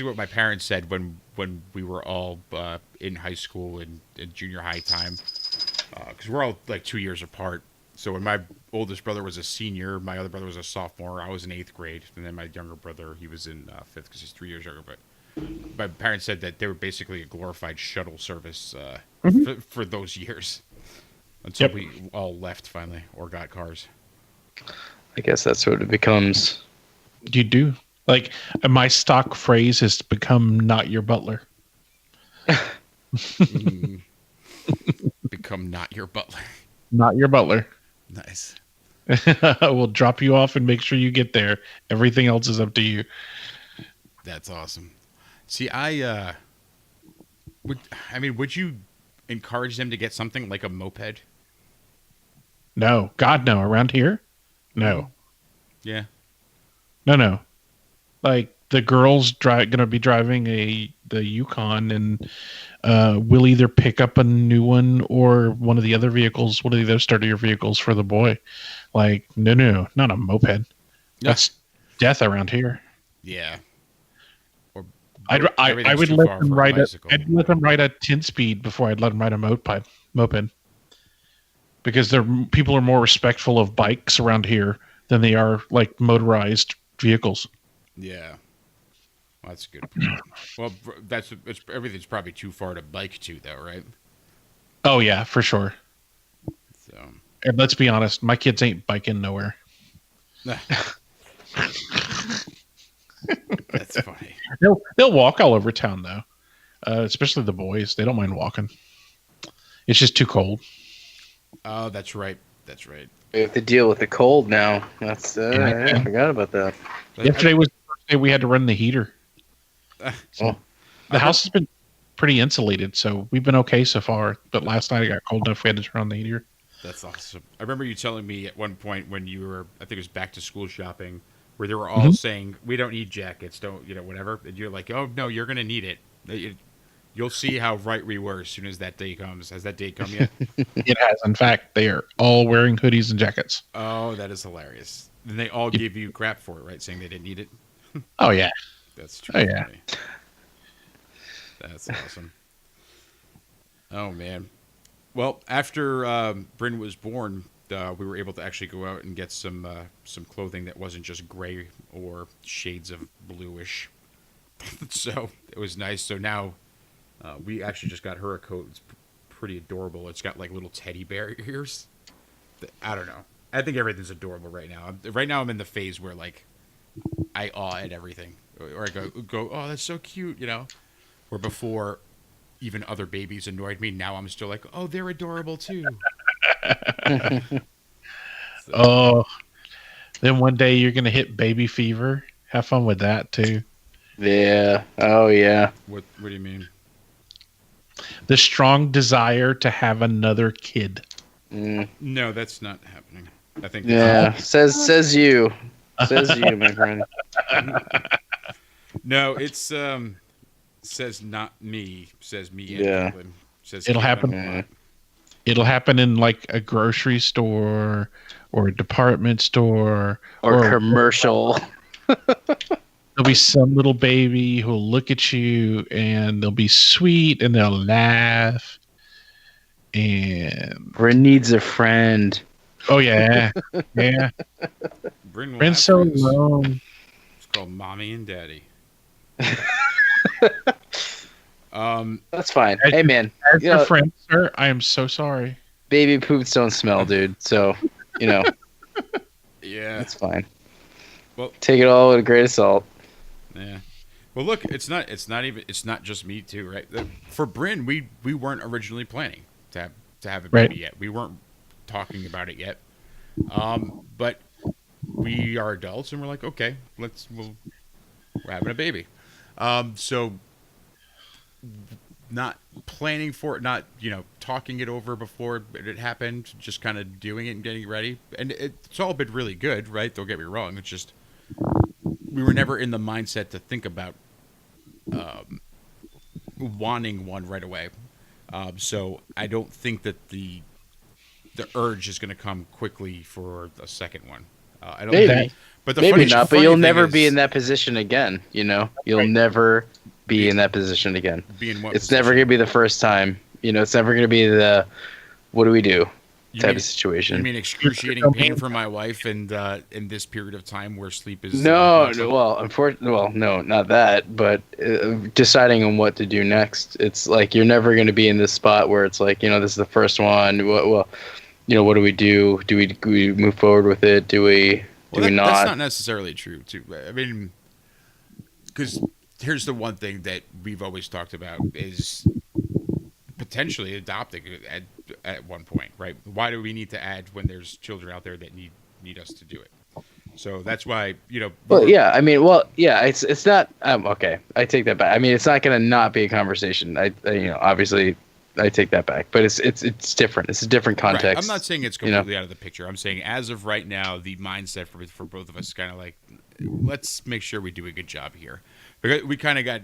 what my parents said when we were all in high school and junior high time, because we're all like 2 years apart. So when my oldest brother was a senior, my other brother was a sophomore. I was in 8th grade, and then my younger brother, he was in 5th because he's 3 years younger. But my parents said that they were basically a glorified shuttle service for those years until we all left finally or got cars. I guess that's what it becomes. you do. Like my stock phrase has become "not your butler." Become not your butler. Not your butler. Nice. We'll drop you off and make sure you get there. Everything else is up to you. That's awesome. See, would you encourage them to get something like a moped? No, God, no. Around here, no. Yeah. No. Like the girls going to be driving the Yukon, and we'll either pick up a new one or one of the other vehicles, one of the other starter vehicles for the boy. Like, no, not a moped. That's death around here. Yeah. Or I would let them ride I'd let them ride a 10-speed before I'd let them ride a moped. Because people are more respectful of bikes around here than they are like motorized vehicles. Yeah. Well, that's good. Well, everything's probably too far to bike to, though, right? Oh yeah, for sure. So, and let's be honest, my kids ain't biking nowhere. That's funny. They'll walk all over town though, especially the boys. They don't mind walking. It's just too cold. Oh, that's right. That's right. We have to deal with the cold now. That's I forgot about that. Yesterday was the first day we had to run the heater. The house has been pretty insulated, so we've been okay so far. But last night it got cold enough we had to turn on the heater. That's awesome. I remember you telling me at one point when you were, I think it was back to school shopping, where they were all saying, "We don't need jackets, whatever." And you're like, "Oh no, you're gonna need it. You'll see how right we were as soon as that day comes." Has that day come yet? It has. In fact, they are all wearing hoodies and jackets. Oh, that is hilarious. And they all give you crap for it, right? Saying they didn't need it. Oh yeah. That's true. Oh yeah. That's awesome. Oh man. Well, after Bryn was born, we were able to actually go out and get some clothing that wasn't just gray or shades of bluish. So it was nice. So now we actually just got her a coat. It's pretty adorable. It's got like little teddy bear ears. I don't know. I think everything's adorable right now. Right now I'm in the phase where like I awe at everything, or I go, oh, that's so cute, Where before, even other babies annoyed me. Now I'm still like, oh, they're adorable too. So. Oh, then one day you're gonna hit baby fever. Have fun with that too. Yeah. Oh yeah. What do you mean? The strong desire to have another kid. No, that's not happening. I think. Yeah. Says you. Says you, my friend. No, it's says not me. Says me. Yeah. Says it'll happen. Yeah. It'll happen in like a grocery store or a department store or commercial. There'll be some little baby who'll look at you and they'll be sweet and they'll laugh. And Bryn needs a friend. Oh yeah, yeah. Bryn's so alone. It's called Mommy and Daddy. That's fine. Hey man, as your friend, sir, I am so sorry. Baby poops don't smell, dude. So Yeah, it's fine. Well, take it all with a grain of salt. Yeah. Well, look, it's not just me too, right? For Bryn, we weren't originally planning to have a baby yet. We weren't talking about it yet. But we are adults and we're like, okay, we're having a baby. So not planning for it, not talking it over before it happened, just kind of doing it and getting ready. And it's all been really good, right? Don't get me wrong. It's just we were never in the mindset to think about wanting one right away. So I don't think that the urge is going to come quickly for a second one. I don't. Maybe, but the maybe not. But you'll never is, be in that position again. You'll never be in that position again. Be in what it's position? Never going to be the first time. It's never going to be the what do we do type of situation. You mean excruciating pain for my wife, and in this period of time where sleep is no, not that. But deciding on what to do next, it's like you're never going to be in this spot where it's like this is the first one. Well, what do we do? Do we move forward with it? Do we not? That's not necessarily true, too. I mean, because here's the one thing that we've always talked about is potentially adopting at one point, right? Why do we need to add when there's children out there that need us to do it? So that's why, Well, yeah. I mean, it's not. Okay, I take that back. I mean, it's not going to not be a conversation. Obviously. I take that back, but it's different. It's a different context. Right. I'm not saying it's completely out of the picture. I'm saying as of right now, the mindset for both of us is kind of like, let's make sure we do a good job here, because we kind of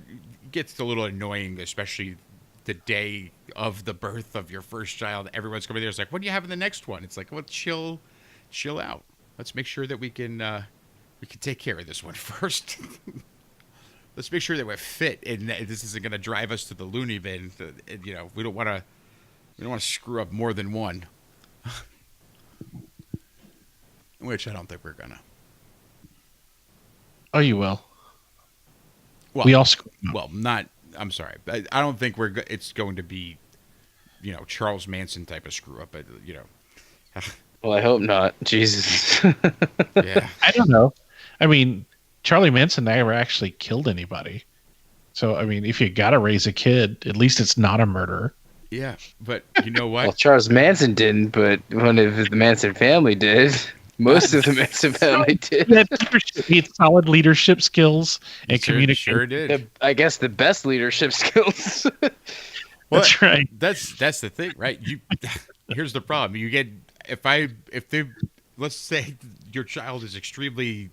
gets a little annoying, especially the day of the birth of your first child. Everyone's coming there. It's like, what do you have in the next one? It's like, well, chill out. Let's make sure that we can take care of this one first. Let's make sure that we're fit, and this isn't going to drive us to the loony bin. We don't want to screw up more than one, which I don't think we're gonna. Oh, you will. Well, we all screw up. Well, not. I'm sorry. I don't think it's going to be, Charles Manson type of screw up. But Well, I hope not. Jesus. Yeah. I don't know. I mean, Charlie Manson never actually killed anybody. So, I mean, if you got to raise a kid, at least it's not a murder. Yeah, but you know what? Well, Charles Manson didn't, but one of the Manson family did. Most of the Manson family did. He had solid leadership skills and communication. Sure did. I guess the best leadership skills. That's right. That's the thing, right? Here's the problem. You get let's say your child is extremely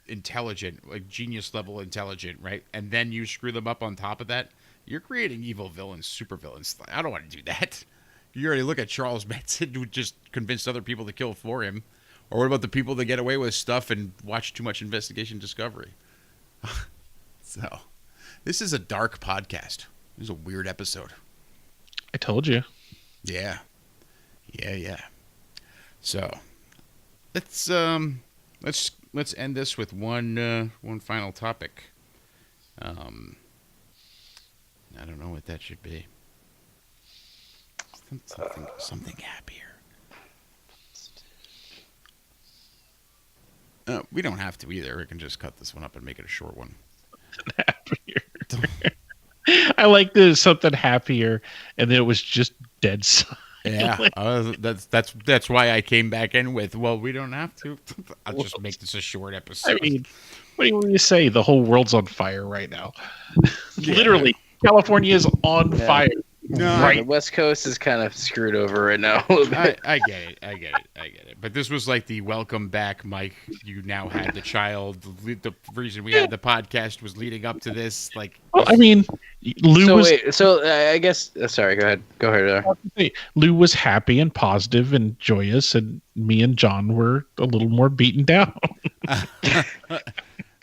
intelligent, like genius level intelligent, right? And then you screw them up on top of that, you're creating evil villains, super villains. I don't want to do that. You already look at Charles Manson, who just convinced other people to kill for him. Or what about the people that get away with stuff and watch too much Investigation Discovery? So, this is a dark podcast. This is a weird episode. I told you. Yeah. So, let's end this with one final topic. I don't know what that should be. Something happier. We don't have to either. We can just cut this one up and make it a short one. Happier. I like this something happier, and then it was just dead silent. Yeah, that's why I came back in with, well, we don't have to. I'll just make this a short episode. I mean, what do you say? The whole world's on fire right now. Yeah. Literally, California is on fire. No, right. The West Coast is kind of screwed over right now. I get it. But this was like the welcome back, Mike. You now had the child. The reason we had the podcast was leading up to this. Like, well, I mean, Lou I guess. Sorry, go ahead. Lou was happy and positive and joyous, and me and John were a little more beaten down.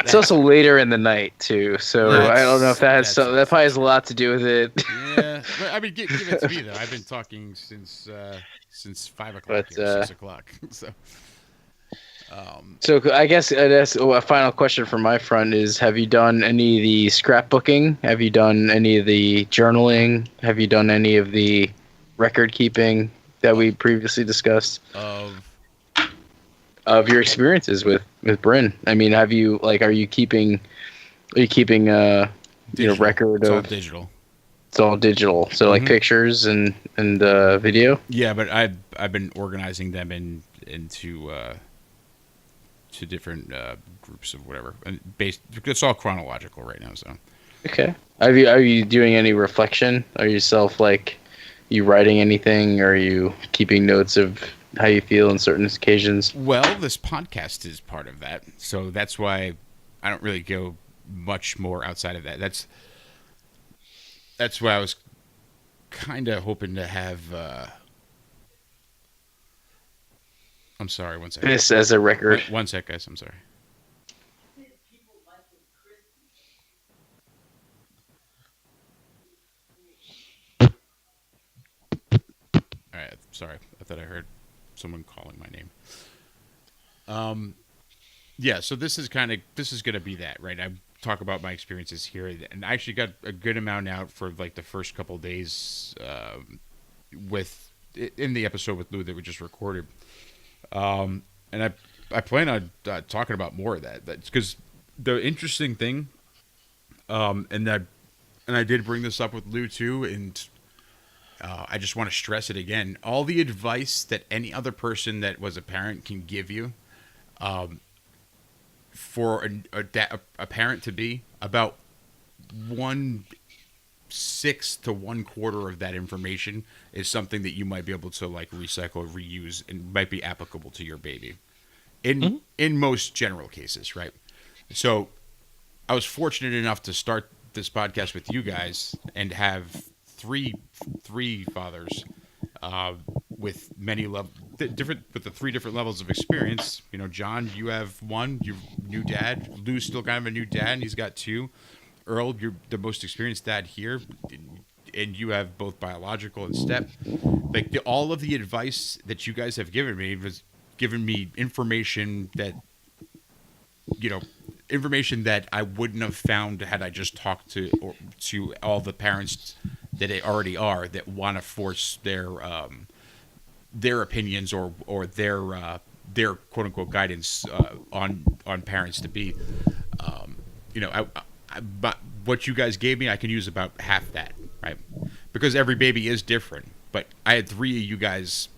It's also later in the night too, so I don't know if that probably has a lot to do with it. Yeah, but I mean, give it to me though. I've been talking since 5 o'clock, 6 o'clock. So I guess a final question from my front is: have you done any of the scrapbooking? Have you done any of the journaling? Have you done any of the record keeping that we previously discussed? Of your experiences with Bryn. I mean, are you keeping record it's of all digital. It's all digital. So like pictures and video? Yeah, but I've been organizing them into to different groups of whatever. And it's all chronological right now, so Okay. Are you doing any reflection? Are you you writing anything? Or are you keeping notes of how you feel on certain occasions? Well, this podcast is part of that, so that's why I don't really go much more outside of that. That's why I was kind of hoping to have. I'm sorry, one second. This as a record. One sec, guys. I'm sorry. All right, sorry. I thought I heard someone calling my name. Yeah. So this is going to be that, right? I talk about my experiences here, and I actually got a good amount out for like the first couple days with in the episode with Lou that we just recorded. And I plan on talking about more of that. That's because the interesting thing, and I did bring this up with Lou too, and I just want to stress it again. All the advice that any other person that was a parent can give you, for a parent to be, about 1/6 to 1/4 of that information is something that you might be able to like recycle, reuse, and might be applicable to your baby. In most general cases, right? So I was fortunate enough to start this podcast with you guys and have three fathers with many different with the 3 different levels of experience. You know, John, you have 1, you're new dad. Lou's still kind of a new dad, and he's got 2. Earl, you're the most experienced dad here, and you have both biological and step. Like all of the advice that you guys have given me was given me information that I wouldn't have found had I just talked to all the parents that they already are that want to force their opinions or their quote unquote guidance on parents to be. But what you guys gave me, I can use about half that, right? Because every baby is different. But I had 3 of you guys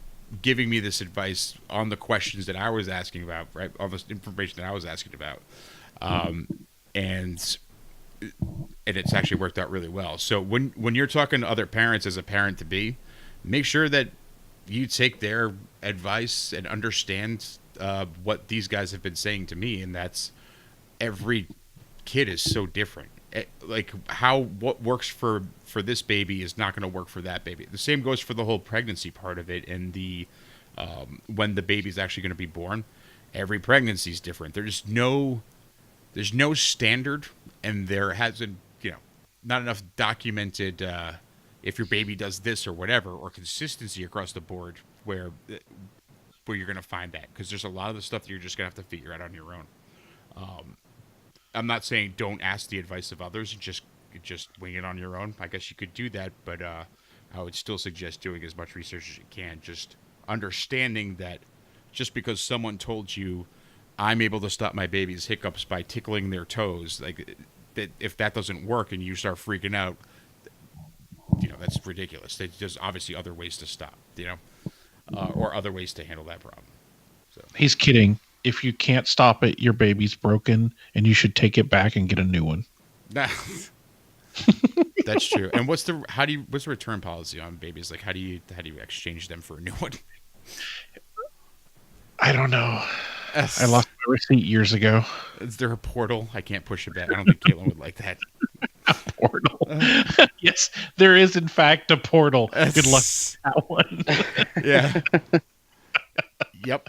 giving me this advice on the questions that I was asking about, right? All this information that I was asking about. And it's actually worked out really well. So when you're talking to other parents as a parent to be, make sure that you take their advice and understand what these guys have been saying to me, and that's every kid is so different. Like what works for this baby is not going to work for that baby. The same goes for the whole pregnancy part of it, and the when the baby's actually going to be born. Every pregnancy is different. There's no standard, and there hasn't not enough documented if your baby does this or whatever, or consistency across the board where you're going to find that, because there's a lot of the stuff that you're just going to have to figure out on your own. I'm not saying don't ask the advice of others, just wing it on your own. I guess you could do that, but I would still suggest doing as much research as you can, just understanding that just because someone told you I'm able to stop my baby's hiccups by tickling their toes, like that, if that doesn't work and you start freaking out, that's ridiculous. There's obviously other ways to stop, or other ways to handle that problem. So. He's kidding. If you can't stop it, your baby's broken, and you should take it back and get a new one. That's true. And what's the return policy on babies? Like, how do you exchange them for a new one? I don't know. I lost my receipt years ago. Is there a portal? I can't push it back. I don't think Caitlin would like that. A portal? Yes, there is in fact a portal. Good luck with that one. Yeah. Yep.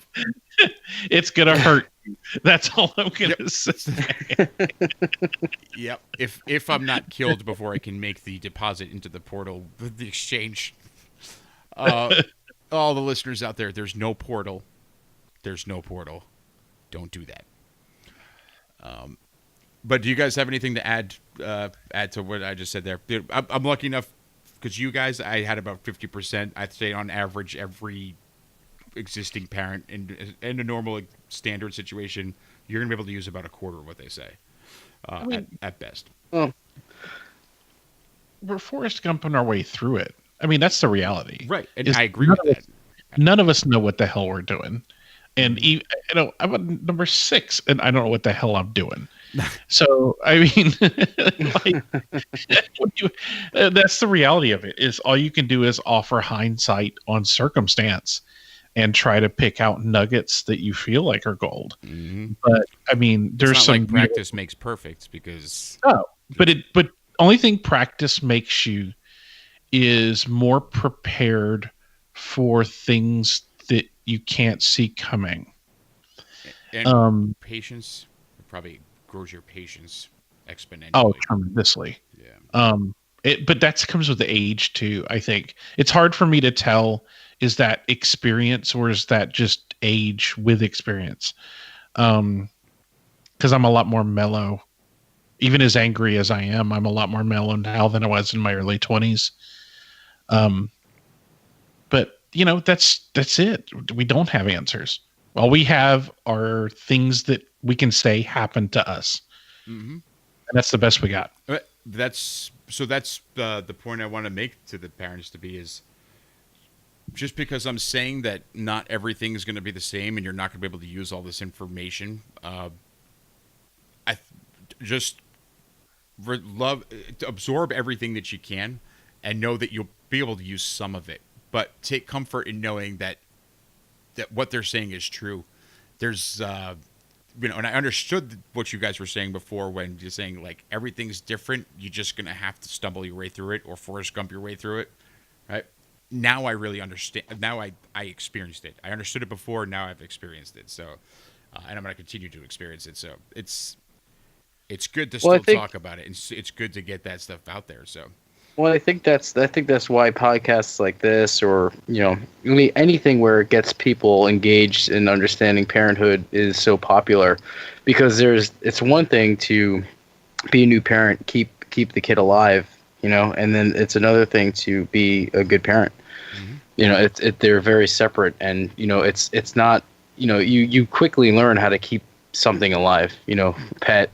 It's gonna hurt you. That's all I'm gonna say. Yep. If I'm not killed before I can make the deposit into the portal, the exchange. All the listeners out there, there's no portal. There's no portal. Don't do that. But do you guys have anything to add to what I just said there? I'm lucky enough because you guys, I had about 50%. I'd say on average, every existing parent in a normal standard situation, you're going to be able to use about a quarter of what they say at best. We're Forrest Gumping our way through it. I mean, that's the reality. Right. And I agree with that. None of us know what the hell we're doing. And I'm at number 6, and I don't know what the hell I'm doing. So I mean, that's the reality of it. Is all you can do is offer hindsight on circumstance and try to pick out nuggets that you feel like are gold. Mm-hmm. But I mean, It's there's not some like practice makes perfect because oh, but only thing practice makes you is more prepared for things that you can't see coming. and Um, patience probably grows your patience oh, exponentially. tremendously. Yeah. But that comes with age too. I think it's hard for me to tell, is that experience or is that just age with experience? Because I'm a lot more mellow. Even as angry as I am, I'm a lot more mellow now than I was in my early 20s. Um, but that's it. We don't have answers. All we have are things that we can say happened to us, Mm-hmm. and that's the best we got. That's the point I want to make to the parents to be is just because I'm saying that not everything is going to be the same and you're not going to be able to use all this information. Just love absorb everything that you can and know that you'll be able to use some of it, but take comfort in knowing that what they're saying is true. There's and I understood what you guys were saying before when you're saying like everything's different, you're just gonna have to stumble your way through it or Forrest Gump your way through it, right? Now I really understand. Now I experienced it. I understood it before. Now I've experienced it. So, and I'm gonna continue to experience it. So it's good to Well, I still think talk about it. It's good to get that stuff out there. So Well, I think that's why podcasts like this, or anything where it gets people engaged in understanding parenthood, is so popular, because it's one thing to be a new parent, keep the kid alive, and then it's another thing to be a good parent. mm-hmm. They're very separate, and it's not, you quickly learn how to keep something alive. Pet.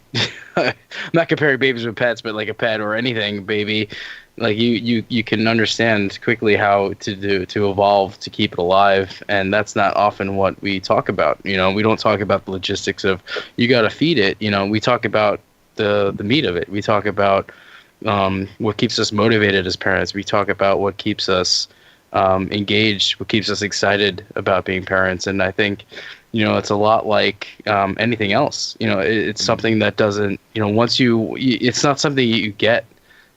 I'm not comparing babies with pets, but like a pet or anything, baby, like you can understand quickly how to evolve to keep it alive, and that's not often what we talk about. We don't talk about the logistics of you got to feed it. We talk about the meat of it. We talk about what keeps us motivated as parents. We talk about what keeps us engaged, what keeps us excited about being parents. And I think, it's a lot like anything else. It's something that doesn't, it's not something you get.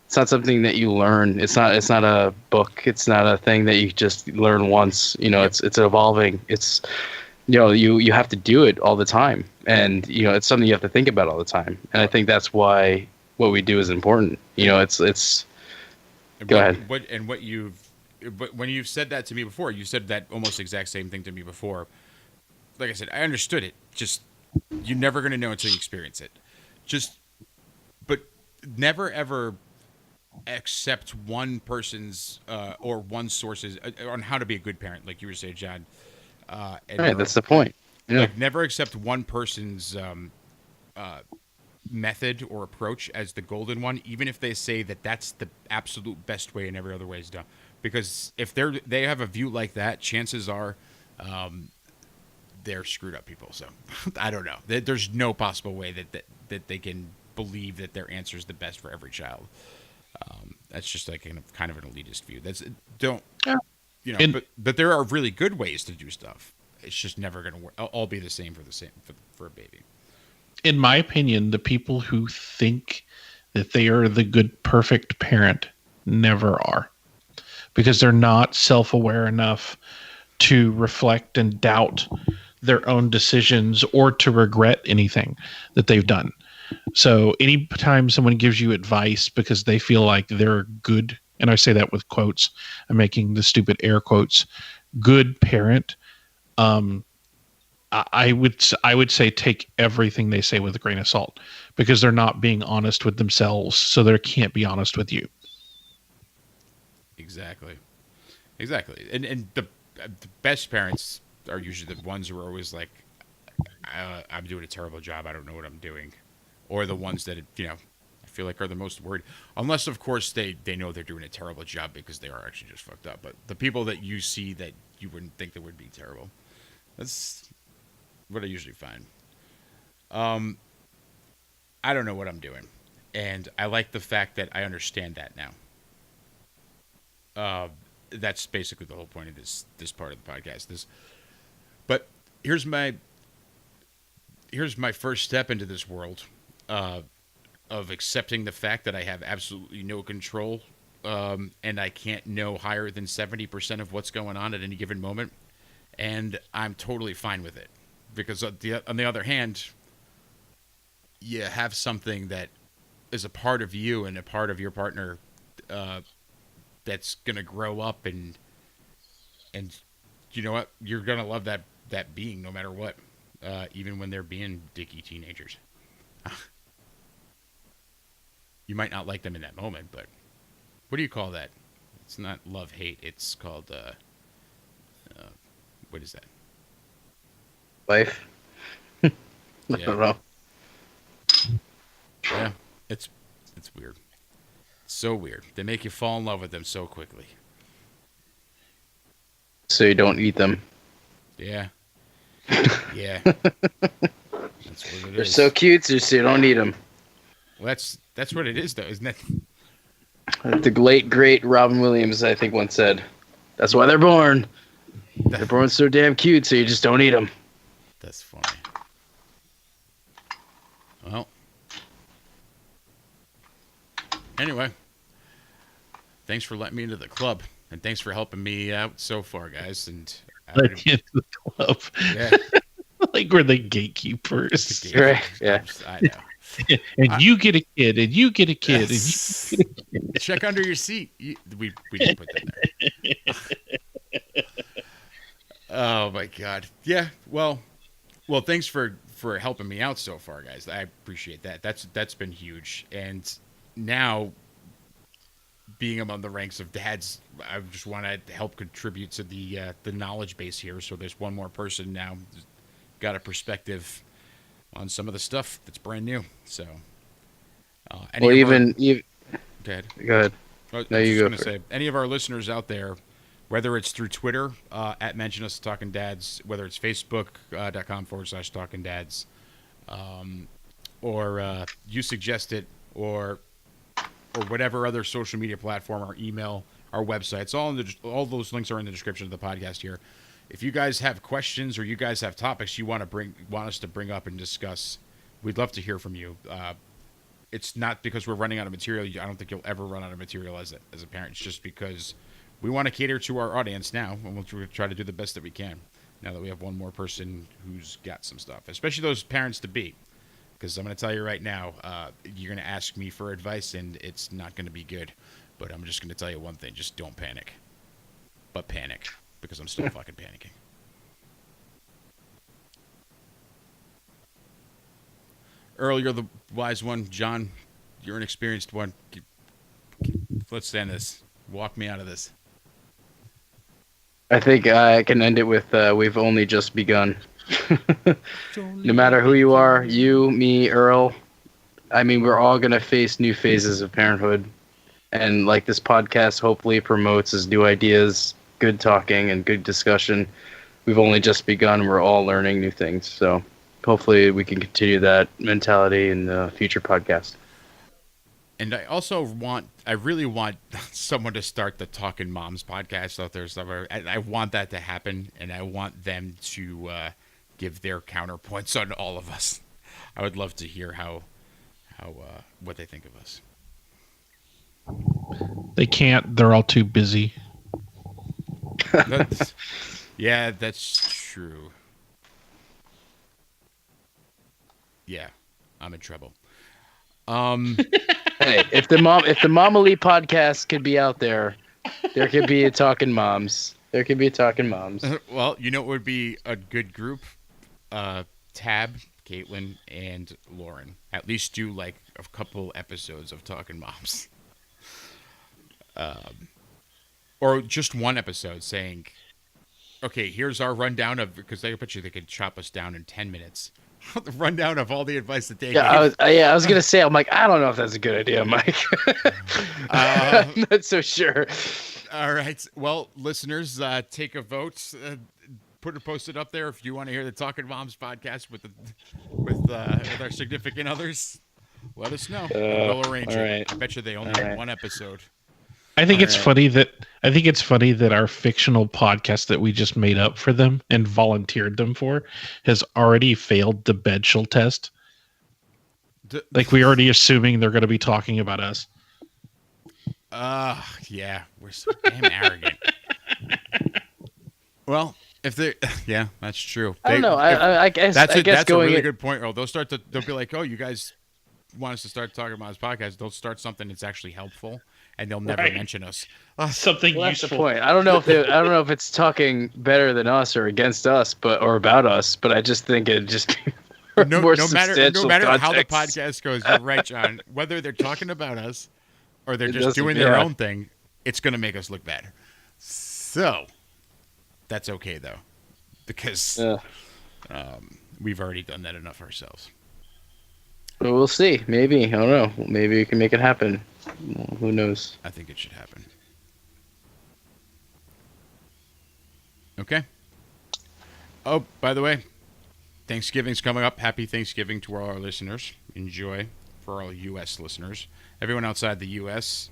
It's not something that you learn. It's not a book. It's not a thing that you just learn once. It's evolving. It's, you have to do it all the time. And, it's something you have to think about all the time. And I think that's why what we do is important. It's go ahead. But when you've said that to me before, you said that almost exact same thing to me before. Like I said, I understood it. Just you're never going to know until you experience it. But never ever accept one person's or one source's on how to be a good parent, like you were saying, John. And Right, Earl. that's the point. Yeah. Like never accept one person's method or approach as the golden one, even if they say that that's the absolute best way and every other way is done. Because if they have a view like that, chances are they're screwed up people. So I don't know. There's no possible way that they can believe that their answer is the best for every child. That's just like kind of an elitist view. And but there are really good ways to do stuff. It's just never going to all be the same for a baby. in my opinion, the people who think that they are the good, perfect parent never are, because they're not self-aware enough to reflect and doubt their own decisions or to regret anything that they've done. So anytime someone gives you advice because they feel like they're good, and I say that with quotes, I'm making the stupid air quotes, good parent, um, I would say take everything they say with a grain of salt, because they're not being honest with themselves, so they can't be honest with you. Exactly. And the best parents are usually the ones who are always like, I'm doing a terrible job. I don't know what I'm doing, or the ones that I feel like are the most worried. Unless of course they know they're doing a terrible job because they are actually just fucked up. But the people that you see that you wouldn't think that would be terrible, that's what I usually find. I don't know what I'm doing, and I like the fact that I understand that now. That's basically the whole point of this part of the podcast. But here's my first step into this world of accepting the fact that I have absolutely no control, and I can't know higher than 70% of what's going on at any given moment, and I'm totally fine with it. Because on the other hand, you have something that is a part of you and a part of your partner that's gonna grow up, and you know what? You're gonna love that being no matter what, even when they're being dicky teenagers. You might not like them in that moment, but what do you call that? It's not love hate. It's called what is that? Life. I don't know. Yeah, it's weird. So weird. They make you fall in love with them so quickly. So you don't eat them. Yeah. Yeah. That's what it They're is. so cute, so you don't eat them. Well, that's what it is, though, isn't it? The late, great Robin Williams, I think, once said, "That's why they're born. They're born so damn cute, so you just don't eat them." That's funny. Well, anyway, thanks for letting me into the club, and thanks for helping me out so far, guys. And Let into the club. Yeah, Like we're the gatekeepers. Right? Yeah. I know. And you get a kid, and you get a kid, Yes. and you get a kid. Check under your seat. We didn't put that there. Oh my God. Yeah. Well. Thanks for helping me out so far, guys. I appreciate that. That's been huge. And now, being among the ranks of dads, I just want to help contribute to the knowledge base here. So there's one more person now who's got a perspective on some of the stuff that's brand new. So, Well, even go ahead. go ahead. No, you go going to say, any of our listeners out there, whether it's through Twitter, at Mention Us Talkin Dads, whether it's Facebook.com/Talkin Dads, or you suggest it, or whatever other social media platform, our email, our websites, all those links are in the description of the podcast here. If you guys have questions or you guys have topics you want us to bring up and discuss, we'd love to hear from you. It's not because we're running out of material. I don't think you'll ever run out of material as a parent. It's just because we want to cater to our audience now, and we'll try to do the best that we can now that we have one more person who's got some stuff, especially those parents-to-be. Because I'm going to tell you right now, you're going to ask me for advice, and it's not going to be good. But I'm just going to tell you one thing. Just don't panic. But panic, because I'm still fucking panicking. Earl, you're the wise one. John, you're an experienced one. Let's end this. Walk me out of this. I think I can end it with "We've only just begun." No matter who you are, you, me, Earl, I mean, we're all going to face new phases of parenthood. And like this podcast hopefully promotes is new ideas, good talking, and good discussion. We've only just begun. We're all learning new things. So hopefully we can continue that mentality in the future podcast. And I really want someone to start the Talkin Moms podcast out there somewhere. I want that to happen, and I want them to give their counterpoints on all of us. I would love to hear how what they think of us. They can't. They're all too busy. Yeah, that's true. Yeah, I'm in trouble. Hey, if the Mama Lee podcast could be out there could be a Talkin Moms. There could be a Talkin Moms. Well, you know what would be a good group? Tab, Caitlin, and Lauren. At least do like a couple episodes of Talkin Moms. Or just one episode saying, okay, here's our rundown of, because I bet you they could chop us down in 10 minutes. The rundown of all the advice that they gave. I was gonna say, I'm like, I don't know if that's a good idea, Mike. I'm not so sure. All right, well, listeners, take a vote. Post it up there if you want to hear the Talkin Moms podcast with our significant others. let us know. We'll arrange it. right. I bet you they only have one episode. I think it's funny that our fictional podcast that we just made up for them and volunteered them for has already failed the Bedshell test. Like we're already assuming they're going to be talking about us. Yeah, we're so damn arrogant. Well, if they, yeah, that's true. I don't know. I guess that's I guess a going really good point, Earl. They'll be like, oh, you guys want us to start talking about this podcast? They'll start something that's actually helpful, and they'll never mention us. Something Well, that's useful. the point. I don't know if it's talking better than us or against us, or about us. But I just think it just no matter how the context. podcast goes, you're right, John. Whether they're talking about us or they're just doing their own thing, it's going to make us look better. So that's okay though, because we've already done that enough ourselves. Well, we'll see. Maybe, I don't know. Maybe we can make it happen. Well, who knows? I think it should happen. Okay. Oh, by the way, Thanksgiving's coming up. Happy Thanksgiving to all our listeners. Enjoy. For all U.S. listeners. Everyone outside the U.S.,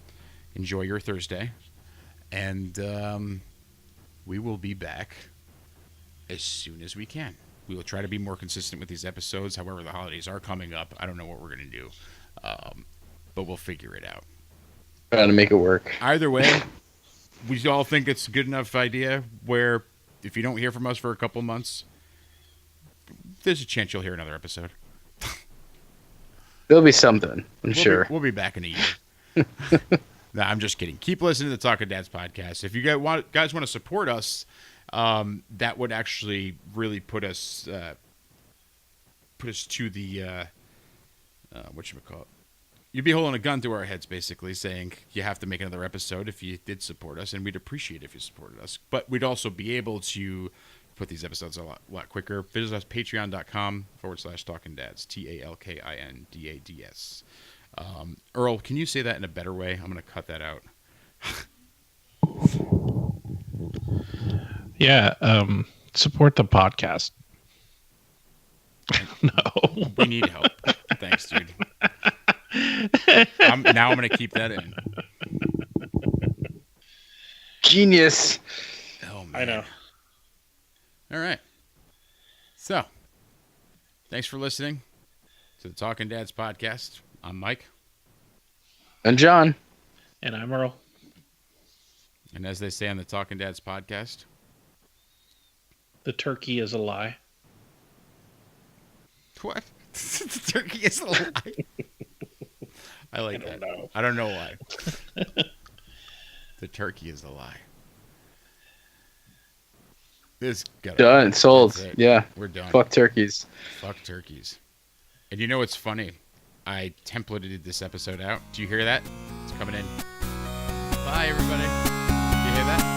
enjoy your Thursday. And we will be back as soon as we can. We will try to be more consistent with these episodes. However, the holidays are coming up. I don't know what we're going to do. But we'll figure it out. Trying to make it work. Either way, we all think it's a good enough idea where if you don't hear from us for a couple months, there's a chance you'll hear another episode. There'll be something, I'm sure. We'll be back in a year. No, I'm just kidding. Keep listening to the Talkin Dads podcast. If you guys want to support us, that would actually really put us to the whatchamacallit. You'd be holding a gun to our heads, basically, saying you have to make another episode if you did support us, and we'd appreciate it if you supported us. But we'd also be able to put these episodes a lot quicker. Visit us patreon.com/Talkin Dads, TALKINDADS. Earl, can you say that in a better way? I'm going to cut that out. Yeah, support the podcast. No. We need help. Thanks, dude. I'm going to keep that in. Genius. Oh, man. I know. All right. So, thanks for listening to the Talkin Dads podcast. I'm Mike. And John. And I'm Earl. And as they say on the Talkin Dads podcast, the turkey is a lie. What? The turkey is a lie. I like that. Know. I don't know why. The turkey is a lie. Done. Sold. Yeah. We're done. Fuck turkeys. Fuck turkeys. And you know what's funny? I templated this episode out. Do you hear that? It's coming in. Bye, everybody. Do you hear that?